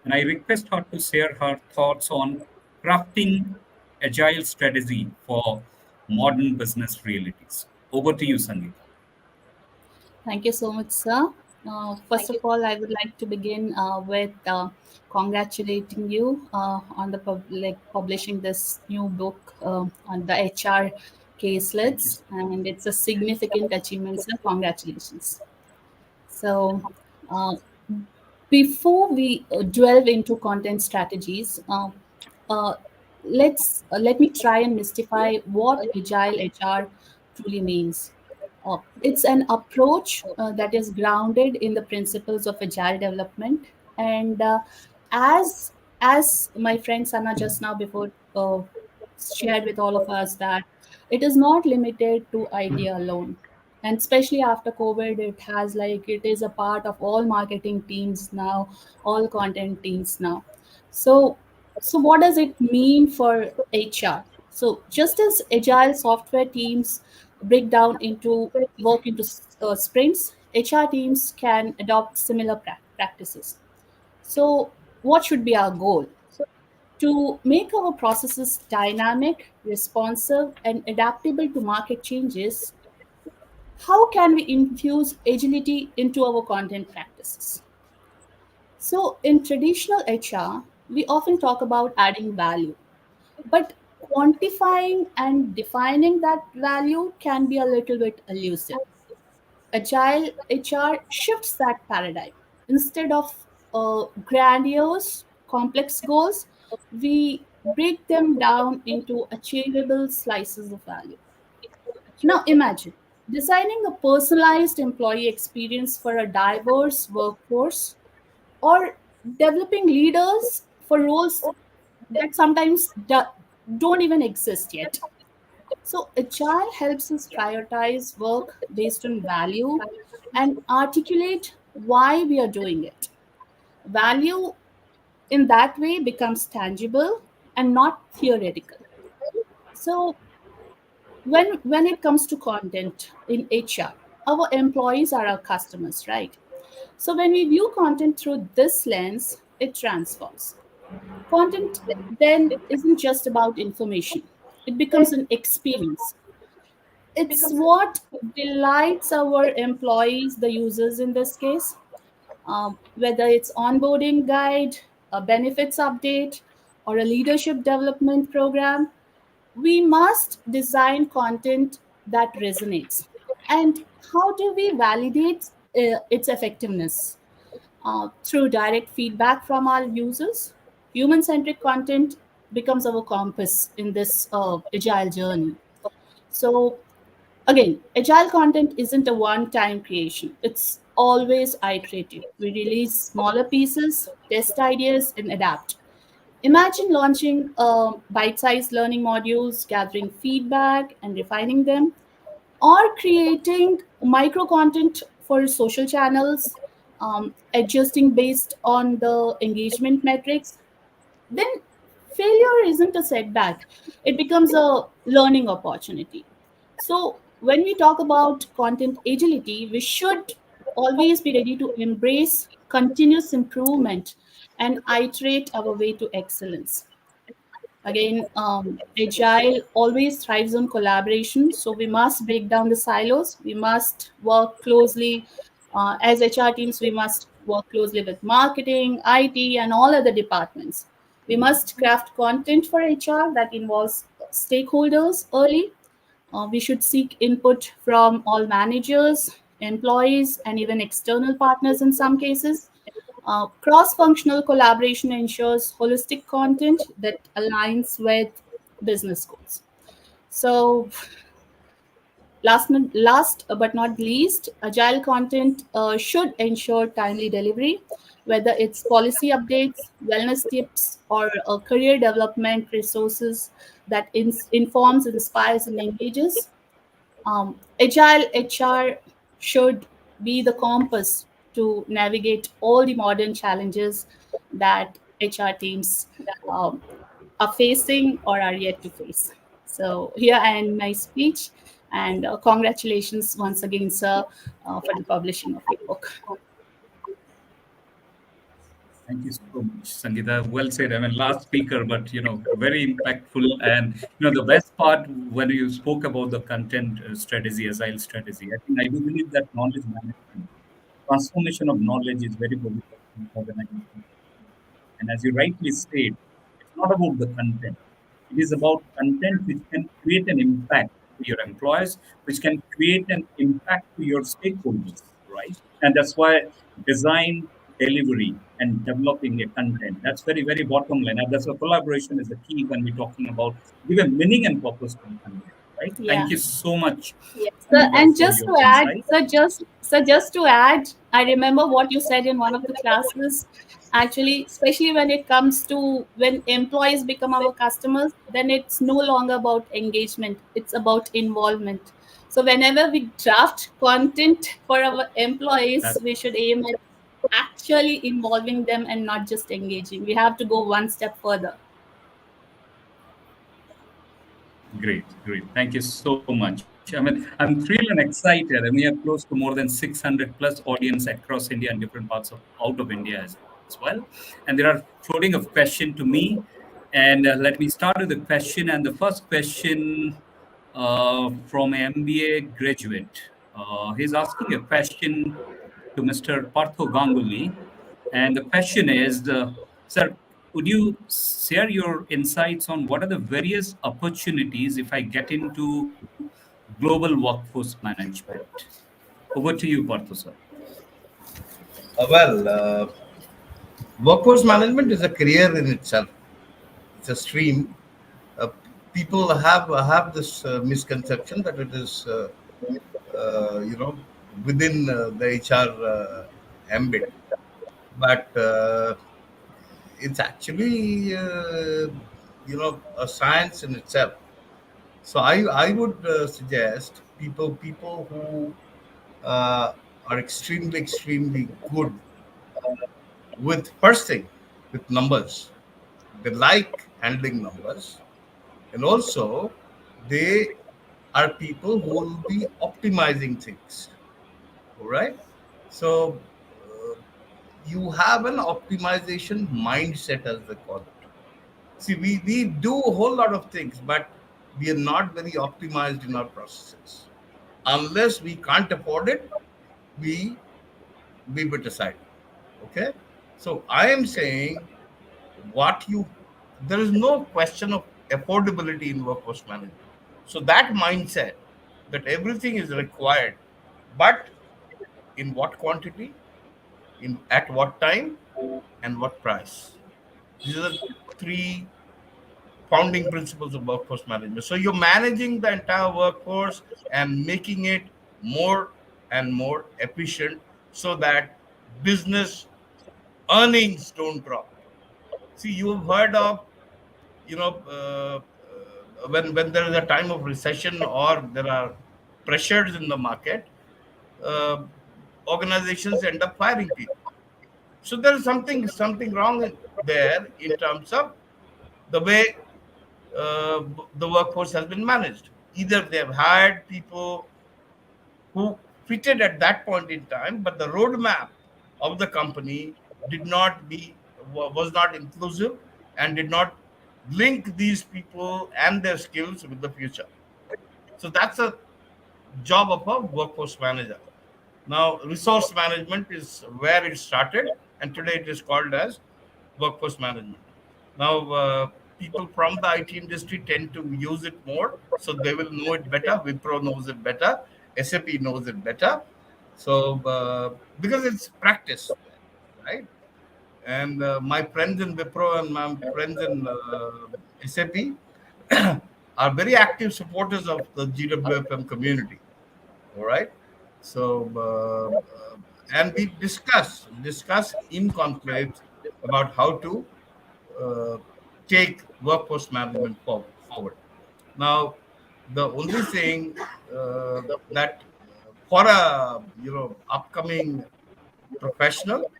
And I request her to share her thoughts on crafting agile strategy for modern business realities. Over to you, Sangeeta. Thank you so much, sir. First of all, I would like to begin with congratulating you on the publishing this new book on the HR Thank you. caselets, and it's a significant achievement, sir. Congratulations. So, uh, before we delve into content strategies, uh, let me try and mystify what agile HR truly means. It's an approach that is grounded in the principles of agile development, and as as my friend Sana just now before shared with all of us, that it is not limited to idea alone, and especially after COVID, it is a part of all marketing teams now, all content teams now. So so what does it mean for HR? So just as agile software teams break down into work into sprints, HR teams can adopt similar practices. So what should be our goal? To make our processes dynamic, responsive, and adaptable to market changes, how can we infuse agility into our content practices? So, in traditional HR, we often talk about adding value, but quantifying and defining that value can be a little bit elusive. Agile HR shifts that paradigm. Instead of grandiose, complex goals, we break them down into achievable slices of value. Now imagine designing a personalized employee experience for a diverse workforce, or developing leaders for roles that sometimes don't even exist yet. So Agile helps us prioritize work based on value and articulate why we are doing it. Value in that way becomes tangible and not theoretical. So when it comes to content in HR, our employees are our customers, right? So when we view content through this lens, it transforms. Content then isn't just about information, it becomes an experience. It's what delights our employees, the users in this case, whether it's onboarding guide, a benefits update, or a leadership development program. We must design content that resonates. And how do we validate its effectiveness? Through direct feedback from our users. Human centric content becomes our compass in this agile journey. So, again, agile content isn't a one time creation, it's always iterative. We release smaller pieces, test ideas, and adapt. Imagine launching bite sized learning modules, gathering feedback, and refining them, or creating micro content for social channels, adjusting based on the engagement metrics. Then failure isn't a setback, it becomes a learning opportunity. So when we talk about content agility, we should always be ready to embrace continuous improvement and iterate our way to excellence. Again, Agile always thrives on collaboration. So we must break down the silos. We must work closely as HR teams. We must work closely with marketing, IT, and all other departments. We must craft content for HR that involves stakeholders early. We should seek input from all managers, employees, and even external partners in some cases. Cross functional collaboration ensures holistic content that aligns with business goals. So, last but not least, agile content should ensure timely delivery, whether it's policy updates, wellness tips, or career development resources that informs, inspires, and engages. Agile HR should be the compass to navigate all the modern challenges that HR teams are facing or are yet to face. So here I end my speech, And congratulations once again, sir, for the publishing of your book. Thank you so much, Sangeeta. Well said. I mean, last speaker, but very impactful. And the best part when you spoke about the content strategy, agile strategy, I think I do believe that knowledge management, transformation of knowledge is very positive in organizations. And as you rightly said, it's not about the content. It is about content which can create an impact to your employees, which can create an impact to your stakeholders, right? And that's why design, delivery, and developing a content, that's very, very bottom line. And that's a collaboration is the key when we're talking about giving meaning and purpose to the content, right? Yeah. Thank you so much, So, Sangeeta, and for just your to add, insight. just to add, I remember what you said in one of the classes. Actually, especially when it comes to when employees become our customers, then it's no longer about engagement; it's about involvement. So, whenever we draft content for our employees, we should aim at actually involving them and not just engaging. We have to go one step further. Great, great. Thank you so much. I mean, I'm thrilled and excited. And we have close to more than 600 plus audience across India and different parts of out of India as well. And there are floating of question to me. And let me start with the question. And the first question from an MBA graduate. He's asking a question to Mr. Partho Ganguly. And the question is, sir, would you share your insights on what are the various opportunities if I get into global workforce management? Over to you, Partho, sir. Well, workforce management is a career in itself. It's a stream. Uh, People have this misconception that it is, within the HR ambit, but it's actually, a science in itself. So I would suggest people who are extremely good with first thing with numbers. They like handling numbers, and also they are people who will be optimizing things. All right. So you have an optimization mindset, as they call it. See, we do a whole lot of things, but we are not very optimized in our processes. Unless we can't afford it, we leave it aside. Okay. So I am saying what you there is no question of affordability in workforce management. So that mindset that everything is required, but in what quantity, in at what time, and what price. These are the three founding principles of workforce management. So you're managing the entire workforce and making it more and more efficient so that business earnings don't drop. See, you've heard of, when there is a time of recession or there are pressures in the market, uh, organizations end up firing people. So there is something wrong there in terms of the way the workforce has been managed. Either they have hired people who fitted at that point in time, but the roadmap of the company did not be was not inclusive and did not link these people and their skills with the future. So that's a job of a workforce manager. Now, resource management is where it started, and today it is called as workforce management. Now, people from the IT industry tend to use it more, so they will know it better. Wipro knows it better. SAP knows it better. So, because it's practice, right? And my friends in Wipro and my friends in SAP are very active supporters of the GWFM community. All right. So, and we discuss in conclaves about how to uh, take workforce management forward. Now, the only thing that for a upcoming professional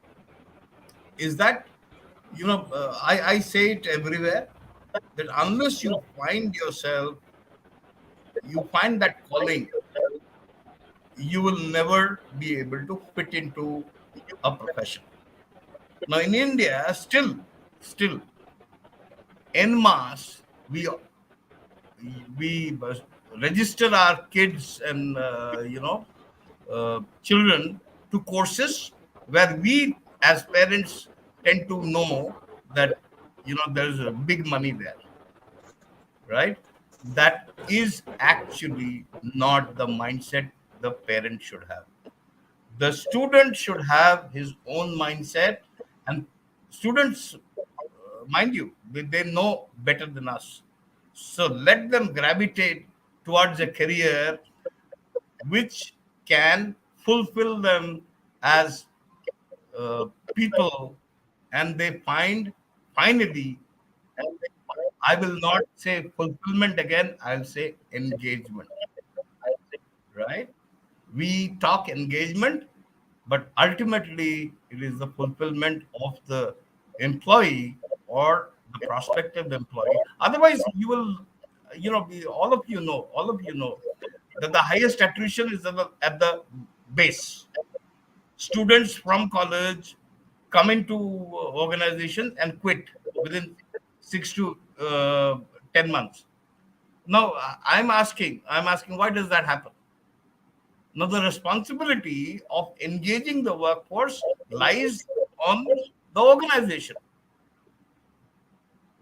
is that I say it everywhere that unless you find yourself you find that calling, you will never be able to fit into a profession. Now in India, still en masse, we register our kids and children to courses where we as parents tend to know that there's a big money there, right? That is actually not the mindset the parent should have. The student should have his own mindset, and students, mind you, they know better than us. So let them gravitate towards a career which can fulfill them as people, and they find finally, I will not say fulfillment again, I'll say engagement, right? We talk engagement, but ultimately it is the fulfillment of the employee or the prospective employee. Otherwise, you will, all of you know that the highest attrition is at the base. Students from college come into organization and quit within 6 to 10 months. Now I'm asking, why does that happen? Now the responsibility of engaging the workforce lies on the organization,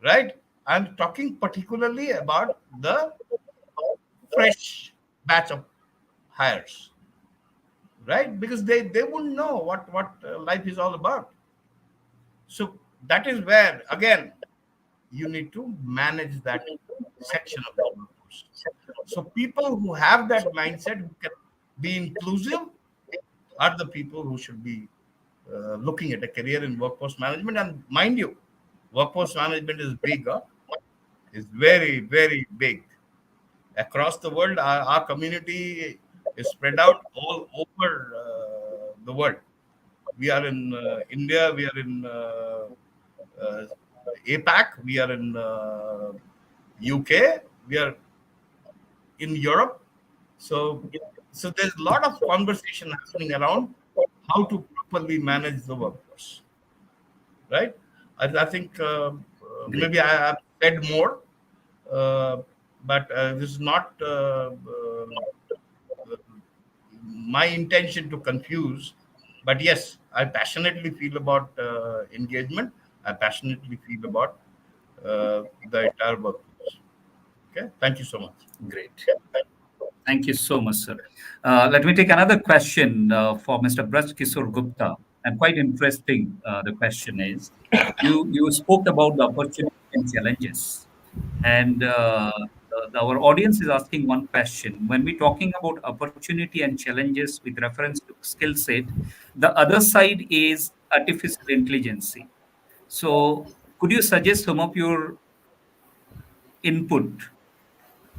right? I'm talking particularly about the fresh batch of hires, right? Because they wouldn't know what life is all about. So that is where again you need to manage that section of the workforce. So people who have that mindset, who can be inclusive, are the people who should be looking at a career in workforce management. And mind you, workforce management is big, huh? It's very, very big. Across the world, our community is spread out all over the world. We are in India, we are in uh, APAC, we are in UK, we are in Europe. So, so there's a lot of conversation happening around how to properly manage the workforce, right? I think Great. maybe I have said more, uh, but this is not my intention to confuse. But yes, I passionately feel about engagement. I passionately feel about the entire workforce. Okay, thank you so much. Great. Thank you so much, sir. Let me take another question for Mr. Braj Kishore Gupta. And quite interesting, the question is, you spoke about the opportunity and challenges. And our audience is asking one question. When we're talking about opportunity and challenges with reference to skill set, the other side is artificial intelligence. So could you suggest some of your input?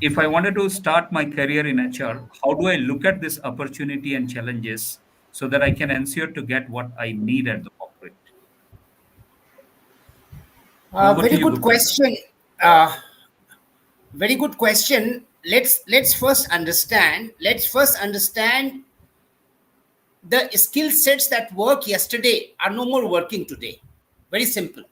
If I wanted to start my career in HR, how do I look at this opportunity and challenges so that I can ensure to get what I need at the corporate? Over to Very you, good Gupta sir. question. Very good question. Let's first understand. Let's first understand the skill sets that work yesterday are no more working today. Very simple.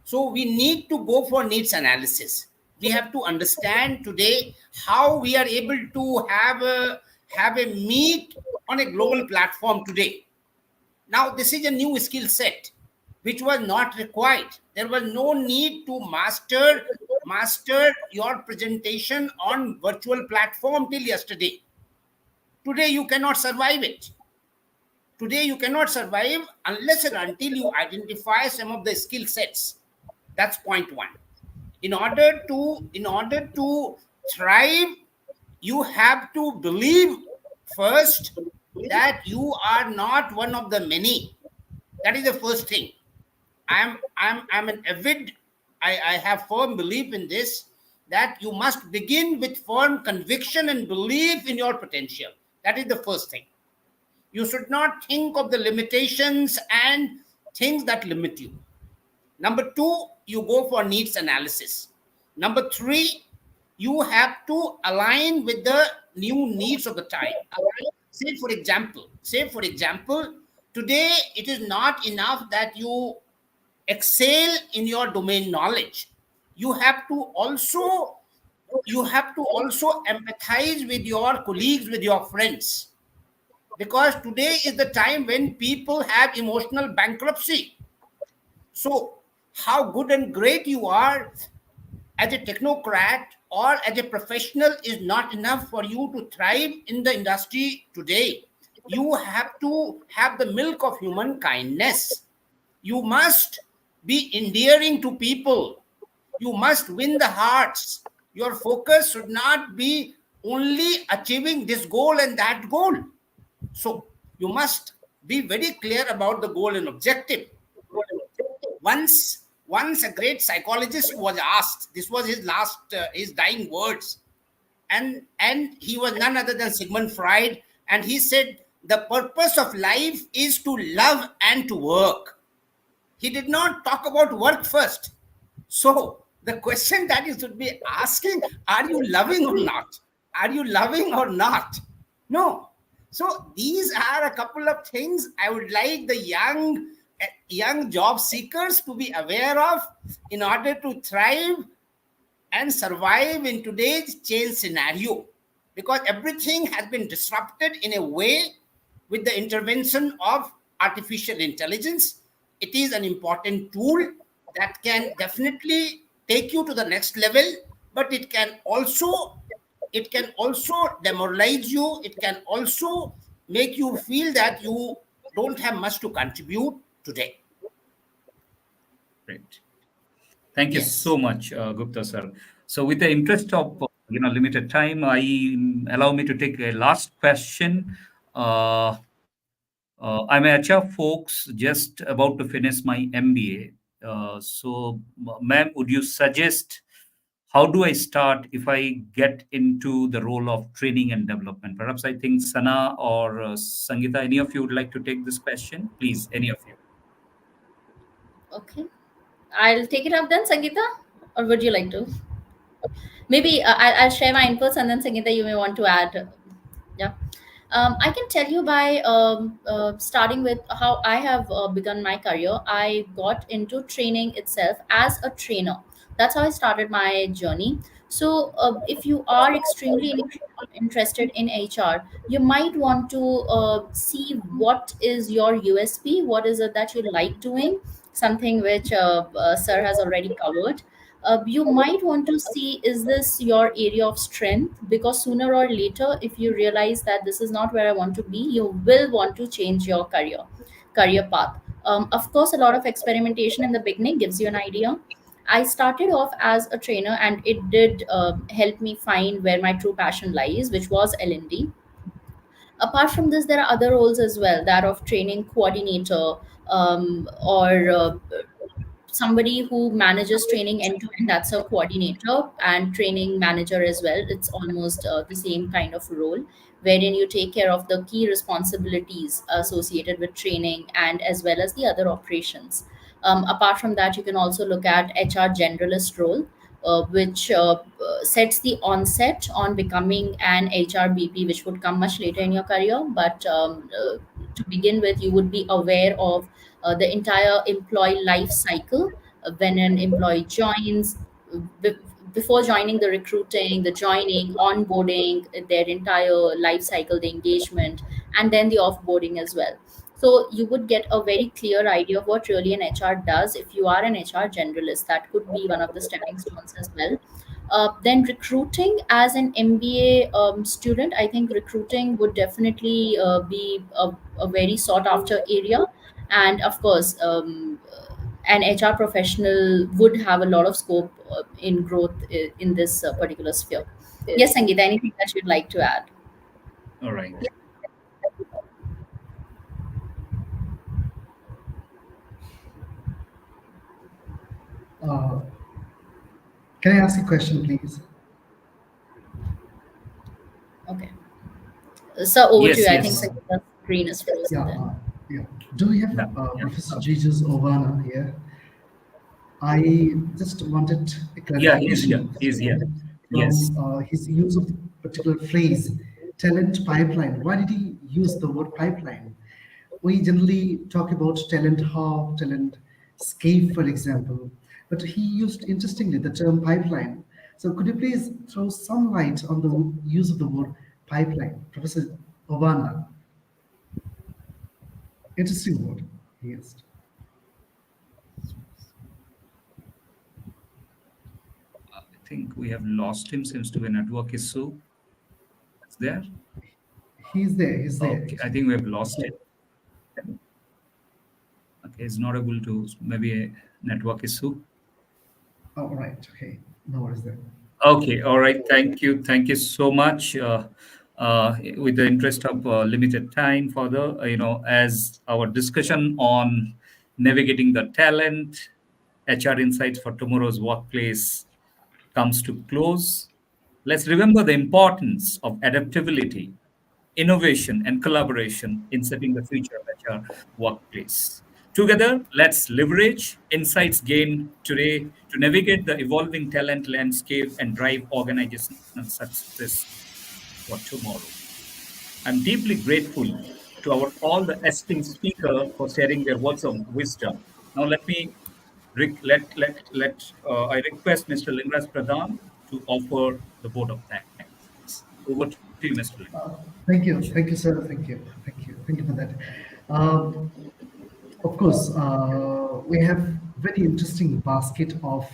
So we need to go for needs analysis. We have to understand today how we are able to have a meet on a global platform today. Now this is a new skill set which was not required. There was no need to master your presentation on virtual platform till yesterday. Today you cannot survive it. Today you cannot survive unless and until you identify some of the skill sets. That's point one. In order to thrive, you have to believe first that you are not one of the many. That is the first thing. I'm an avid, I have firm belief in this, that you must begin with firm conviction and belief in your potential. That is the first thing. You should not think of the limitations and things that limit you. Number two, you go for needs analysis. Number three, you have to align with the new needs of the time. Say for example, today it is not enough that you excel in your domain knowledge. You have to also empathize with your colleagues, with your friends, because today is the time when people have emotional bankruptcy. So how good and great you are as a technocrat or as a professional is not enough for you to thrive in the industry today. You have to have the milk of human kindness. You must be endearing to people. You must win the hearts. Your focus should not be only achieving this goal and that goal. So you must be very clear about the goal and objective. Once a great psychologist was asked, this was his last his dying words, and he was none other than Sigmund Freud, and he said the purpose of life is to love and to work. He did not talk about work first. So the question that you should be asking, are you loving or not? Are you loving or not? No. So these are a couple of things I would like the young job seekers to be aware of in order to thrive and survive in today's change scenario, because everything has been disrupted in a way with the intervention of artificial intelligence. It is an important tool that can definitely take you to the next level, but it can also demoralize you. It can also make you feel that you don't have much to contribute today. Great. Thank you so much, Gupta sir. So with the interest of limited time, allow me to take a last question. I'm a HR folks just about to finish my MBA. So, ma'am, would you suggest how do I start if I get into the role of training and development? Perhaps I think Sana or Sangeeta, any of you would like to take this question? Please, any of you. Okay. I'll take it up then, Sangeeta, or would you like to? Maybe I'll share my inputs, and then Sangeeta, you may want to add. Yeah. I can tell you by starting with how I have begun my career. I got into training itself as a trainer. That's how I started my journey. So, if you are extremely interested in HR, you might want to see what is your USP, what is it that you like doing, something which Sir has already covered. You might want to see, is this your area of strength, because sooner or later if you realize that this is not where I want to be, you will want to change your career path. Of course, a lot of experimentation in the beginning gives you an idea. I started off as a trainer, and it did help me find where my true passion lies, which was L&D. Apart from this, there are other roles as well, that of training coordinator, or somebody who manages training end to end. That's a coordinator, and training manager as well. It's almost the same kind of role, wherein you take care of the key responsibilities associated with training and as well as the other operations. Apart from that, you can also look at HR generalist role, which sets the onset on becoming an HRBP, which would come much later in your career. But to begin with, you would be aware of the entire employee life cycle. When an employee joins, be- before joining, the recruiting, the joining, onboarding, their entire life cycle, the engagement, and then the offboarding as well. So you would get a very clear idea of what really an HR does if you are an HR generalist. That could be one of the stepping stones as well. Then recruiting as an MBA student, I think recruiting would definitely be a very sought after area. And of course, an HR professional would have a lot of scope in growth in this particular sphere. Yes, Sangeeta, anything that you'd like to add? All right. Can I ask a question, please? Okay. So over Yes, to you. I yes. think Sangeeta's screen is frozen Yeah, then. yeah. Do we have Professor Jesus Ovana here? I just wanted a Yeah, he's clarification. here. He's here. from Yes. his use of the particular phrase talent pipeline. Why did he use the word pipeline? We generally talk about talent hub, talent scape, for example, but he used interestingly the term pipeline. So could you please throw some light on the use of the word pipeline, Professor Obana? Interesting word he used. I think we have lost him. Seems to be a network issue. It's there. He's there Okay, I actually. think we have lost it. Okay, he's not able to. Maybe a network issue. Oh, all right, okay, no worries there. Okay, all right. Thank you so much. With the interest of limited time, further, as our discussion on navigating the talent, HR insights for tomorrow's workplace comes to close, let's remember the importance of adaptability, innovation, and collaboration in setting the future of HR workplace. Together, let's leverage insights gained today to navigate the evolving talent landscape and drive organizational success for tomorrow. I'm deeply grateful to our all the esteemed speakers for sharing their words of wisdom. Now, let me I request Mr. Lingras Pradhan to offer the vote of thanks. Over to you, Mr. Lingras. Thank you, sir. Thank you for that. Um, of course, we have very interesting basket of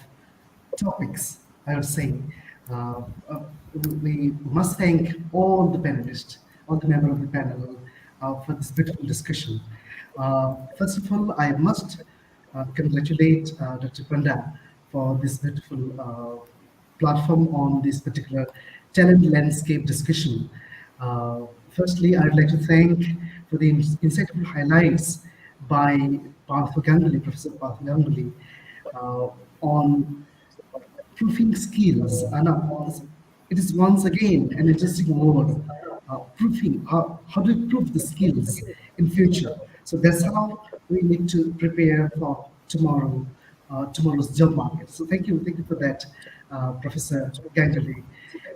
topics, I would say. Uh, uh, we must thank all the panelists, all the members of the panel for this beautiful discussion. First of all, I must congratulate Dr. Panda for this beautiful platform on this particular talent landscape discussion. Firstly, I'd like to thank for the insightful highlights by Professor Partha Ganguly, on proofing skills. And it is once again an interesting word. Proofing. How do we prove the skills in future? So that's how we need to prepare for tomorrow's job market. So thank you for that, Professor Ganguly.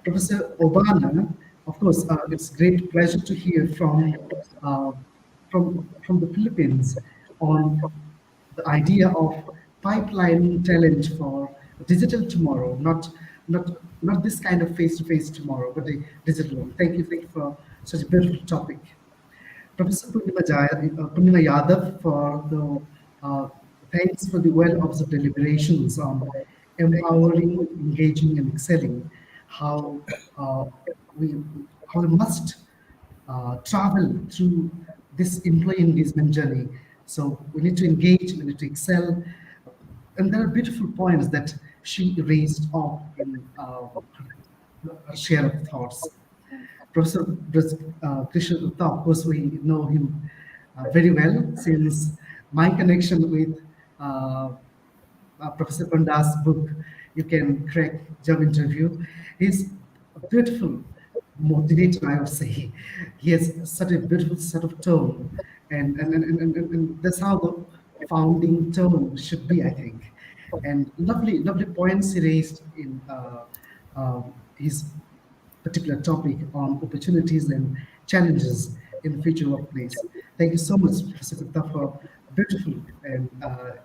Professor Obana, of course, it's great pleasure to hear uh, from the Philippines on the idea of pipeline talent for digital tomorrow, not this kind of face-to-face tomorrow, but the digital one. Thank you for such a beautiful topic. Professor Purnima Yadav for the thanks for the well-observed deliberations on empowering, engaging, and excelling. How uh, we how we must travel through this employee engagement journey. So we need to engage, we need to excel, and there are beautiful points that she raised up in her share of thoughts. Professor Krishna Gupta, of course, we know him very well since my connection with uh, Professor Panda's book, You Can Crack Job Interview. He's a beautiful motivator, I would say. He has such a beautiful set of tone, and that's how the founding tone should be, I think. And lovely points he raised in his particular topic on opportunities and challenges in the future workplace. Thank you so much, Professor Gupta, for beautiful and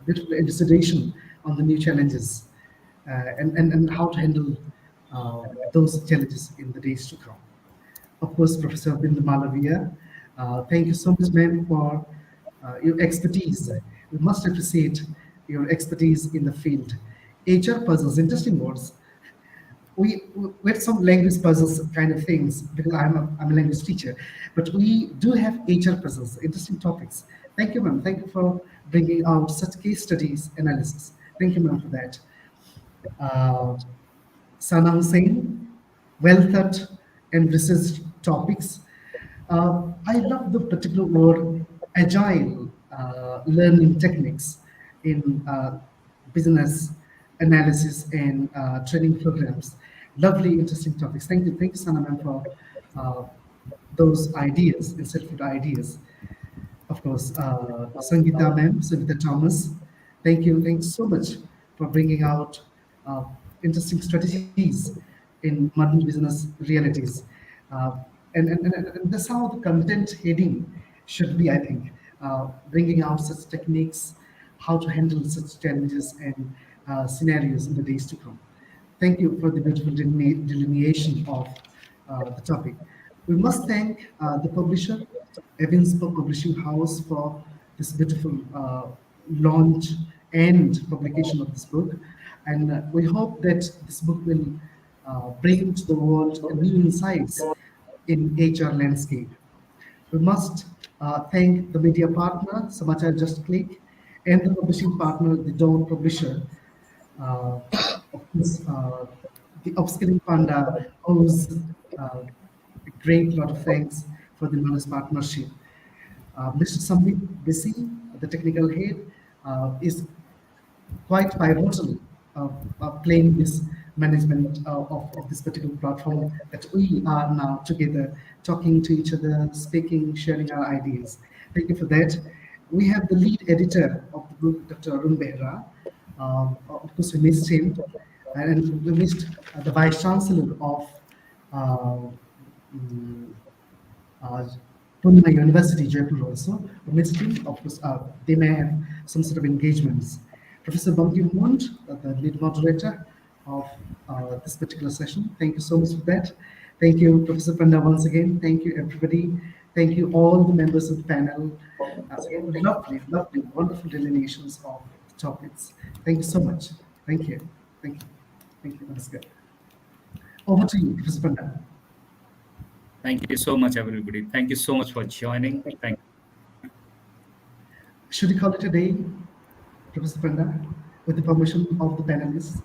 beautiful elucidation on the new challenges and how to handle those challenges in the days to come. Of course, Professor Bindu Malavia, thank you so much, ma'am, for your expertise. We must appreciate your expertise in the field. HR puzzles, interesting words. We had some language puzzles kind of things because I'm a language teacher, but we do have HR puzzles, interesting topics. Thank you, ma'am. Thank you for bringing out such case studies analysis. Thank you, ma'am, for that. Uh, Sana Hussain, well thought and researched topics. I love the particular word agile learning techniques in business analysis and training programs. Lovely, interesting topics. Thank you, Sana ma'am, for uh, those ideas, insightful ideas. Of course, Sangeeta ma'am, Sangeeta Thomas, thanks so much for bringing out uh, interesting strategies in modern business realities. Uh, and that's how the content heading should be, I think, bringing out such techniques, how to handle such challenges and scenarios in the days to come. Thank you for the beautiful delineation of the topic. We must thank the publisher, Evansburg Publishing House, for this beautiful launch and publication of this book. And we hope that this book will bring to the world new insights in HR landscape. We must thank the media partner, Samachar Just Click, and the publishing partner, the Dawn Publisher. Uh, of course, the Upskilling Panda owes a great lot of thanks for the Manus partnership. Mr. Sambit Bisi, the technical head, is quite pivotal playing this management of this particular platform that we are now together talking to each other, speaking, sharing our ideas. Thank you for that. We have the lead editor of the book, Dr. Arun Behra. Of course, we missed him, and we missed the vice chancellor of uh, mm, uh, Pune University, Jaipur also. Missed of course, they may have some sort of engagements. Professor Bankim Mund, the lead moderator of this particular session. Thank you so much for that. Thank you, Professor Panda, once again. Thank you, everybody. Thank you, all the members of the panel. Lovely, lovely, wonderful delineations of the topics. Thank you so much. Thank you. Thank you. Thank you. That's good. Over to you, Professor Panda. Thank you so much, everybody. Thank you so much for joining. Thank you. Should we call it a day, Professor Panda, with the permission of the panelists?